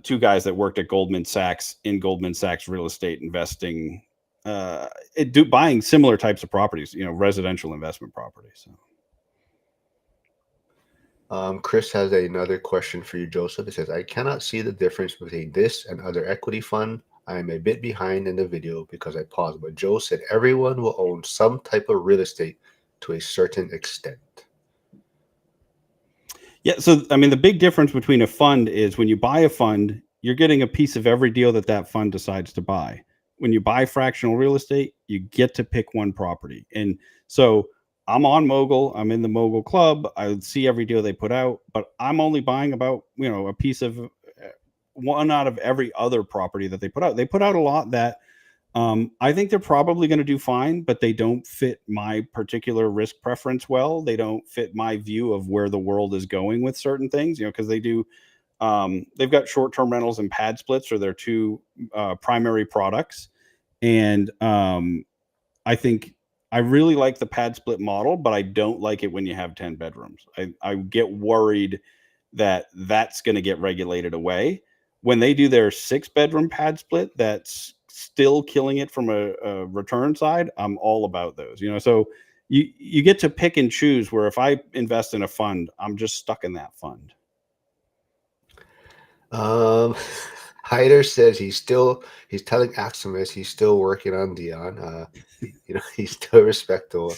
Speaker 2: two guys that worked at Goldman Sachs in Goldman Sachs real estate investing, buying similar types of properties, residential investment properties. So.
Speaker 1: Chris has another question for you, Joseph. It says, I cannot see the difference between this and other equity fund. I am a bit behind in the video because I paused, but Joe said everyone will own some type of real estate to a certain extent.
Speaker 2: Yeah. So, I mean, the big difference between a fund is when you buy a fund, you're getting a piece of every deal that fund decides to buy. When you buy fractional real estate, you get to pick one property. And so I'm on Mogul. I'm in the Mogul club. I see every deal they put out, but I'm only buying about, a piece of one out of every other property that they put out. They put out a lot that I think they're probably going to do fine, but they don't fit my particular risk preference well. They don't fit my view of where the world is going with certain things, because they do. They've got short-term rentals and pad splits are their two primary products. And I think I really like the pad split model, but I don't like it when you have 10 bedrooms. I get worried that that's going to get regulated away. When they do their 6-bedroom pad split, that's still killing it from a return side. I'm all about those, so you get to pick and choose, where if I invest in a fund, I'm just stuck in that fund.
Speaker 1: Hyder says he's telling Aximus he's still working on Dion. He's still respectable.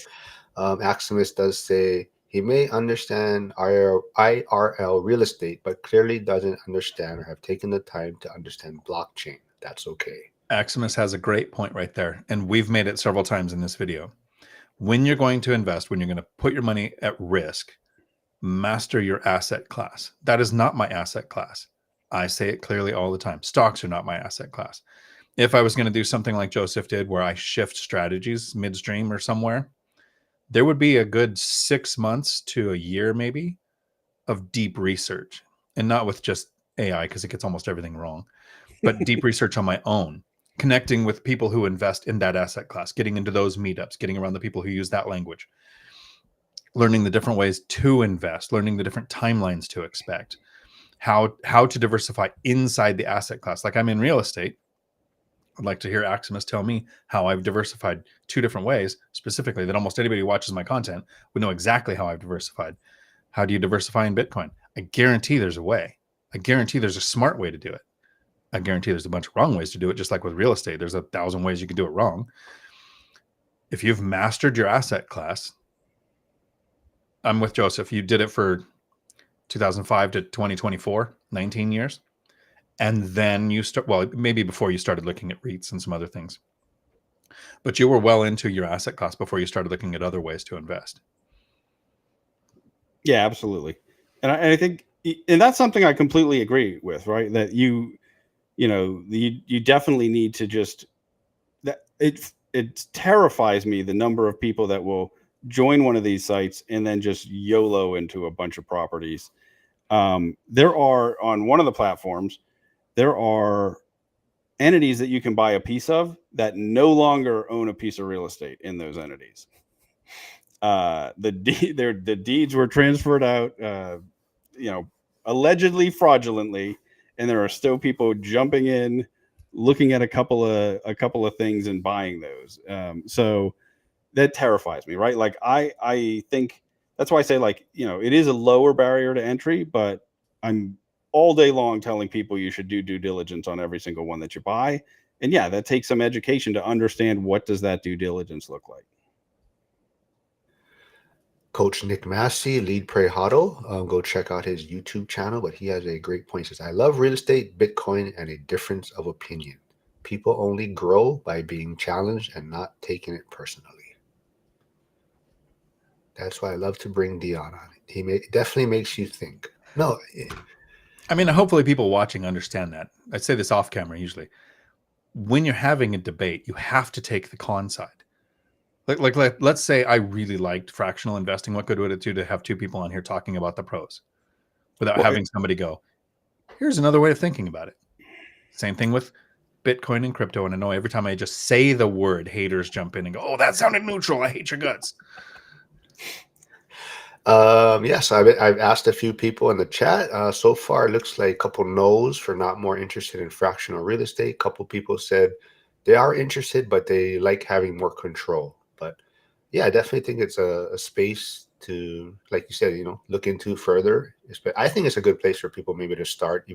Speaker 1: Aximus does say he may understand IRL real estate, but clearly doesn't understand or have taken the time to understand blockchain. That's okay.
Speaker 3: Aximus has a great point right there, and we've made it several times in this video. When you're going to invest, when you're going to put your money at risk, master your asset class. That is not my asset class. I say it clearly all the time. Stocks are not my asset class. If I was going to do something like Joseph did, where I shift strategies midstream or somewhere, there would be a good 6 months to a year maybe of deep research, and not with just AI, because it gets almost everything wrong, but deep research on my own, connecting with people who invest in that asset class, getting into those meetups, getting around the people who use that language, learning the different ways to invest, learning the different timelines to expect, how to diversify inside the asset class. Like I'm in real estate. I'd like to hear Aximus tell me how I've diversified 2 different ways, specifically that almost anybody who watches my content would know exactly how I've diversified. How do you diversify in Bitcoin? I guarantee there's a way. I guarantee there's a smart way to do it. I guarantee there's a bunch of wrong ways to do it, just like with real estate. There's 1,000 ways you can do it wrong. If you've mastered your asset class, I'm with Joseph. You did it for 2005 to 2024, 19 years. And then you start, well, maybe before you started looking at REITs and some other things. But you were well into your asset class before you started looking at other ways to invest.
Speaker 2: Yeah, absolutely. And I think, and that's something I completely agree with, right? That you definitely need to just, that it terrifies me, the number of people that will join one of these sites and then just YOLO into a bunch of properties. There are, on one of the platforms, there are entities that you can buy a piece of that no longer own a piece of real estate in those entities. The deeds were transferred out, allegedly fraudulently, and there are still people jumping in, looking at a couple of things and buying those. So that terrifies me, right? Like I think that's why I say, like, it is a lower barrier to entry, but I'm all day long telling people you should do due diligence on every single one that you buy. And yeah, that takes some education to understand what does that due diligence look like.
Speaker 1: Coach Nick Massey, lead Pray Huddle. Go check out his YouTube channel, but he has a great point. He says, I love real estate, Bitcoin, and a difference of opinion. People only grow by being challenged and not taking it personally. That's why I love to bring Dion on. He definitely makes you think. No,
Speaker 3: I mean, hopefully people watching understand that. I say this off camera usually. When you're having a debate, you have to take the con side. Like let's say I really liked fractional investing. What good would it do to have 2 people on here talking about the pros without having somebody go, here's another way of thinking about it. Same thing with Bitcoin and crypto. And I know every time I just say the word, haters jump in and go, oh, that sounded neutral. I hate your guts.
Speaker 1: Yes, I've asked a few people in the chat. So far, it looks like a couple no's for not more interested in fractional real estate. A couple people said they are interested, but they like having more control. But yeah, I definitely think it's a space to, like you said, look into further. I think it's a good place for people maybe to start.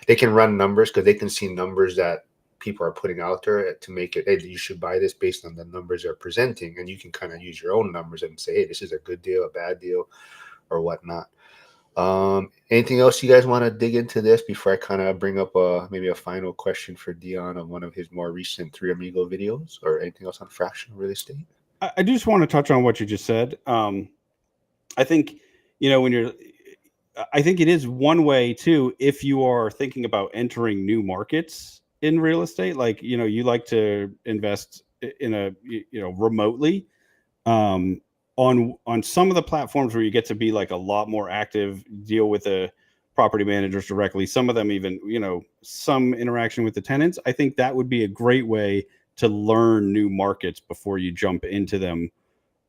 Speaker 1: They can run numbers because they can see numbers that people are putting out there to make it, hey, you should buy this based on the numbers they're presenting. And you can kind of use your own numbers and say, hey, this is a good deal, a bad deal, or whatnot. Anything else you guys want to dig into this before I kind of bring up maybe a final question for Dion on one of his more recent Three Amigo videos, or anything else on fractional real estate?
Speaker 2: I just want to touch on what you just said. I think, I think it is one way too, if you are thinking about entering new markets in real estate, like, you like to invest in remotely, on some of the platforms where you get to be like a lot more active, deal with the property managers directly, some of them even, some interaction with the tenants. I think that would be a great way to learn new markets before you jump into them.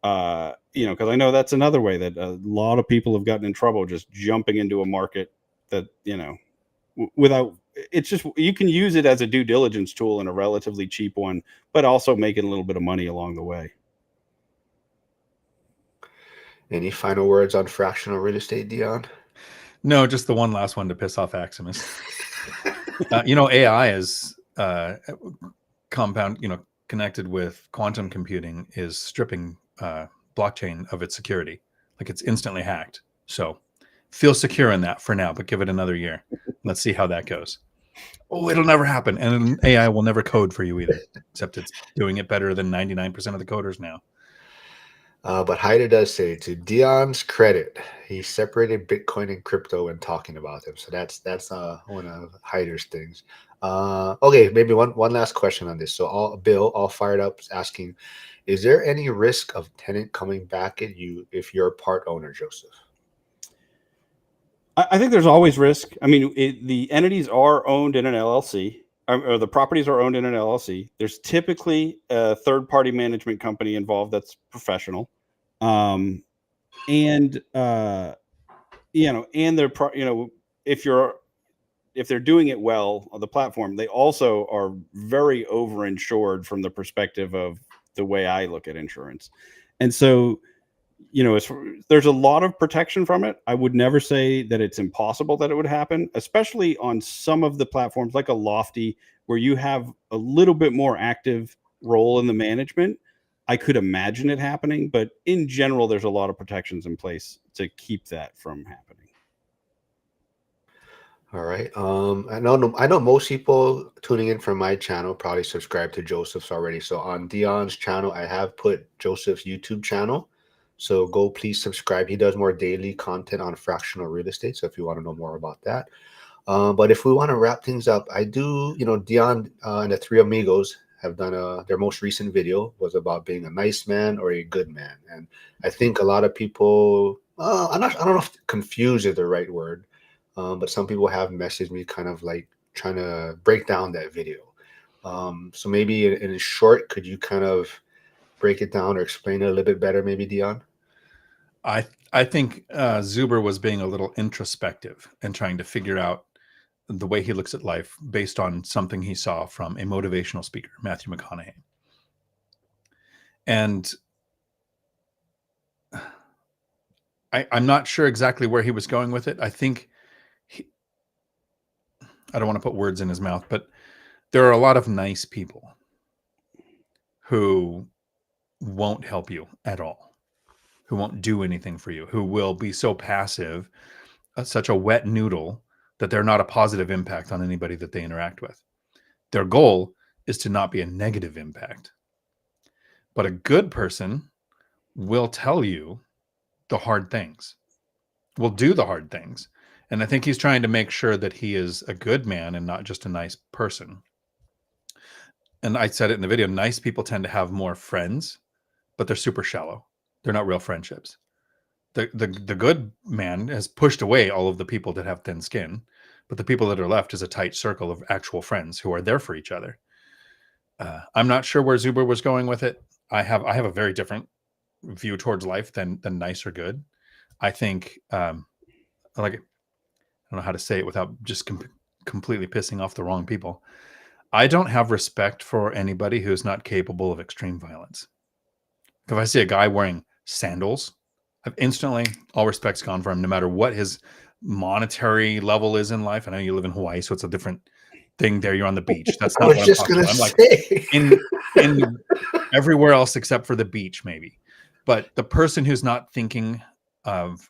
Speaker 2: Because I know that's another way that a lot of people have gotten in trouble, just jumping into a market that, without, it's just, you can use it as a due diligence tool and a relatively cheap one, but also making a little bit of money along the way.
Speaker 1: Any final words on fractional real estate, Dion?
Speaker 3: No, just the one last one to piss off Aximus. AI is connected with quantum computing is stripping blockchain of its security. Like, it's instantly hacked. So feel secure in that for now, but give it another year. Let's see how that goes. Oh, it'll never happen. And AI will never code for you either, except it's doing it better than 99% of the coders now.
Speaker 1: But Hyder does say, to Dion's credit, he separated Bitcoin and crypto when talking about them. So that's one of Hyder's things. Okay, maybe one last question on this. So Bill, all fired up, is asking, is there any risk of tenant coming back at you if you're a part owner, Joseph?
Speaker 2: I think there's always risk. I mean, the entities are owned in an LLC, or the properties are owned in an LLC. There's typically a third-party management company involved that's professional. and and they're if they're doing it well on the platform, they also are very overinsured from the perspective of the way I look at insurance. And so, there's a lot of protection from it. I would never say that it's impossible that it would happen, especially on some of the platforms like a Lofty, where you have a little bit more active role in the management. I could imagine it happening, but in general, there's a lot of protections in place to keep that from happening.
Speaker 1: All right. I know most people tuning in from my channel probably subscribe to Joseph's already. So on Dion's channel, I have put Joseph's YouTube channel. So go please subscribe. He does more daily content on fractional real estate. So if you want to know more about that. But if we want to wrap things up, I do, Dion and the three amigos have done their most recent video was about being a nice man or a good man. And I think a lot of people, I don't know if confused is the right word. But some people have messaged me kind of like trying to break down that video. So maybe in short, could you kind of break it down or explain it a little bit better, maybe, Dion?
Speaker 3: I think Zuber was being a little introspective and trying to figure out the way he looks at life based on something he saw from a motivational speaker, Matthew McConaughey. And I'm not sure exactly where he was going with it. I think I don't want to put words in his mouth, but there are a lot of nice people who won't help you at all, who won't do anything for you, who will be so passive, such a wet noodle, that they're not a positive impact on anybody that they interact with. Their goal is to not be a negative impact. But a good person will tell you the hard things, will do the hard things. And I think he's trying to make sure that he is a good man and not just a nice person. And I said it in the video, nice people tend to have more friends, but they're super shallow. They're not real friendships. The good man has pushed away all of the people that have thin skin, but the people that are left is a tight circle of actual friends who are there for each other. I'm not sure where Zuber was going with it. I have a very different view towards life than nice or good. I think I don't know how to say it without just completely pissing off the wrong people. I don't have respect for anybody who's not capable of extreme violence. If I see a guy wearing sandals, I've instantly, all respect's gone for him, no matter what his monetary level is in life. I know you live in Hawaii, so it's a different thing there. You're on the beach. That's
Speaker 1: I
Speaker 3: not
Speaker 1: was
Speaker 3: what I'm
Speaker 1: just
Speaker 3: talking
Speaker 1: gonna
Speaker 3: about. I'm like
Speaker 1: say.
Speaker 3: in everywhere else except for the beach, maybe. But the person who's not thinking of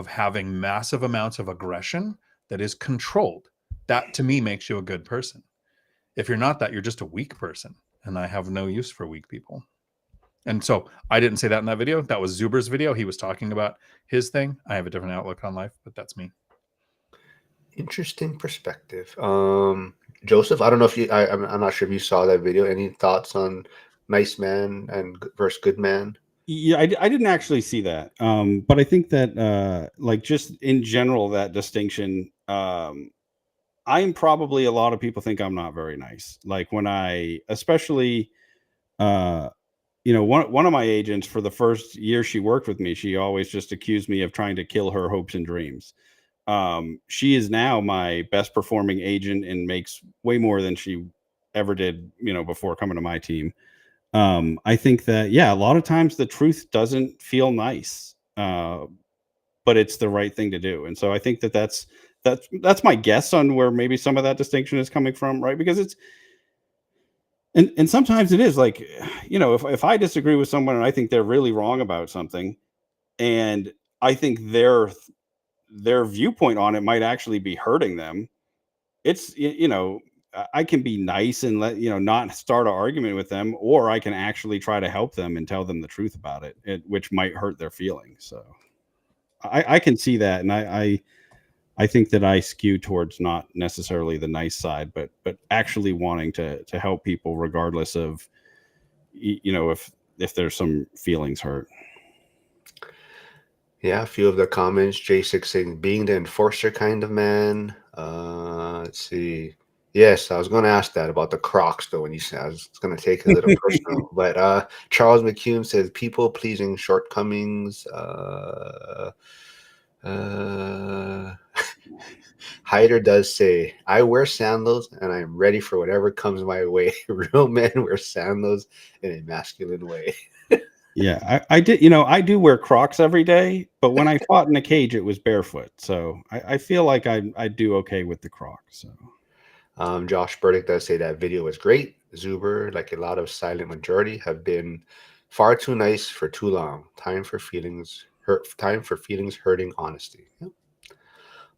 Speaker 3: having massive amounts of aggression that is controlled, that to me makes you a good person. If you're not that, you're just a weak person. And I have no use for weak people. And so I didn't say that in that video. That was Zuber's video. He was talking about his thing. I have a different outlook on life, but that's me.
Speaker 1: Interesting perspective. Joseph, I don't know if I'm not sure if you saw that video. Any thoughts on nice man and versus good man?
Speaker 2: Yeah, I didn't actually see that. But I think that like just in general, that distinction, I'm probably a lot of people think I'm not very nice. Like when I especially uh one of my agents, for the first year she worked with me, she always just accused me of trying to kill her hopes and dreams. She is now my best performing agent and makes way more than she ever did, before coming to my team. I think that, yeah, a lot of times the truth doesn't feel nice, but it's the right thing to do. And so I think that that's my guess on where maybe some of that distinction is coming from, right? Because it's and sometimes it is like, if I disagree with someone and I think they're really wrong about something, and I think their viewpoint on it might actually be hurting them, it's I can be nice and let not start an argument with them, or I can actually try to help them and tell them the truth about it, which might hurt their feelings. So I can see that, and I think that I skew towards not necessarily the nice side, but actually wanting to help people regardless of if there's some feelings hurt.
Speaker 1: Yeah, a few of the comments. J6 saying being the enforcer kind of man. Let's see. Yes, I was going to ask that about the Crocs, though. When you said I was going to take a little personal, but Charles McCune says people pleasing shortcomings. Uh, Hyder does say, I wear sandals and I am ready for whatever comes my way. Real men wear sandals in a masculine way.
Speaker 2: Yeah, I did. You know, I do wear Crocs every day, but when I fought in a cage, it was barefoot. So I feel like I do okay with the Crocs. So
Speaker 1: Josh Burdick does say that video was great. Zuber, like a lot of silent majority, have been far too nice for too long. Time for feelings hurt. Time for feelings hurting honesty. Yep.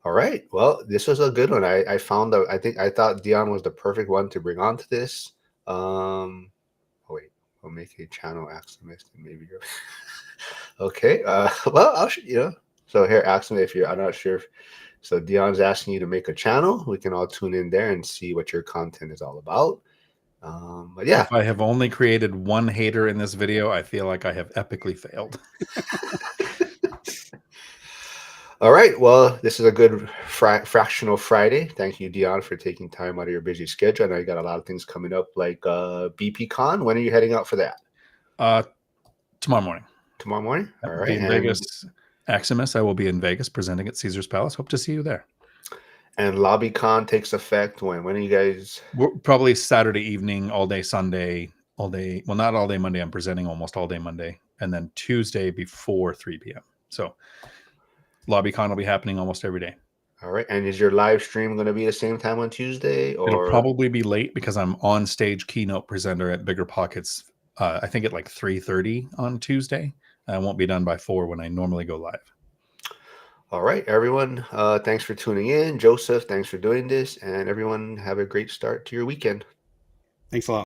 Speaker 1: All right. Well, this was a good one. I found that I thought Dion was the perfect one to bring on to this. Oh wait, we'll make a channel Aximus and maybe you're okay. Well, So here, Axim, if you're, I'm not sure if so. Dion's asking you to make a channel. We can all tune in there and see what your content is all about. But yeah,
Speaker 3: If I have only created one hater in this video, I feel like I have epically failed.
Speaker 1: all right. Well, this is a good fractional Friday. Thank you, Dion, for taking time out of your busy schedule. I know you got a lot of things coming up, like BP Con. When are you heading out for that?
Speaker 3: Tomorrow morning.
Speaker 1: Tomorrow morning. All
Speaker 3: I'll
Speaker 1: right.
Speaker 3: be in
Speaker 1: And
Speaker 3: Vegas. Aximus, I will be in Vegas presenting at Caesar's Palace. Hope to see you there.
Speaker 1: and LobbyCon takes effect when? When are you guys?
Speaker 3: We're probably Saturday evening, all day Sunday, all day. Well, not all day Monday. I'm presenting almost all day Monday, and then Tuesday before 3 p.m. So LobbyCon will be happening almost every day.
Speaker 1: All right. And is your live stream going to be the same time on Tuesday,
Speaker 3: It'll
Speaker 1: or?
Speaker 3: probably be late because I'm on stage keynote presenter at Bigger Pockets. I think at like 3:30 on Tuesday. I won't be done by 4 when I normally go live.
Speaker 1: All right, everyone. Thanks for tuning in. Joseph, thanks for doing this. And everyone, have a great start to your weekend.
Speaker 2: thanks a lot.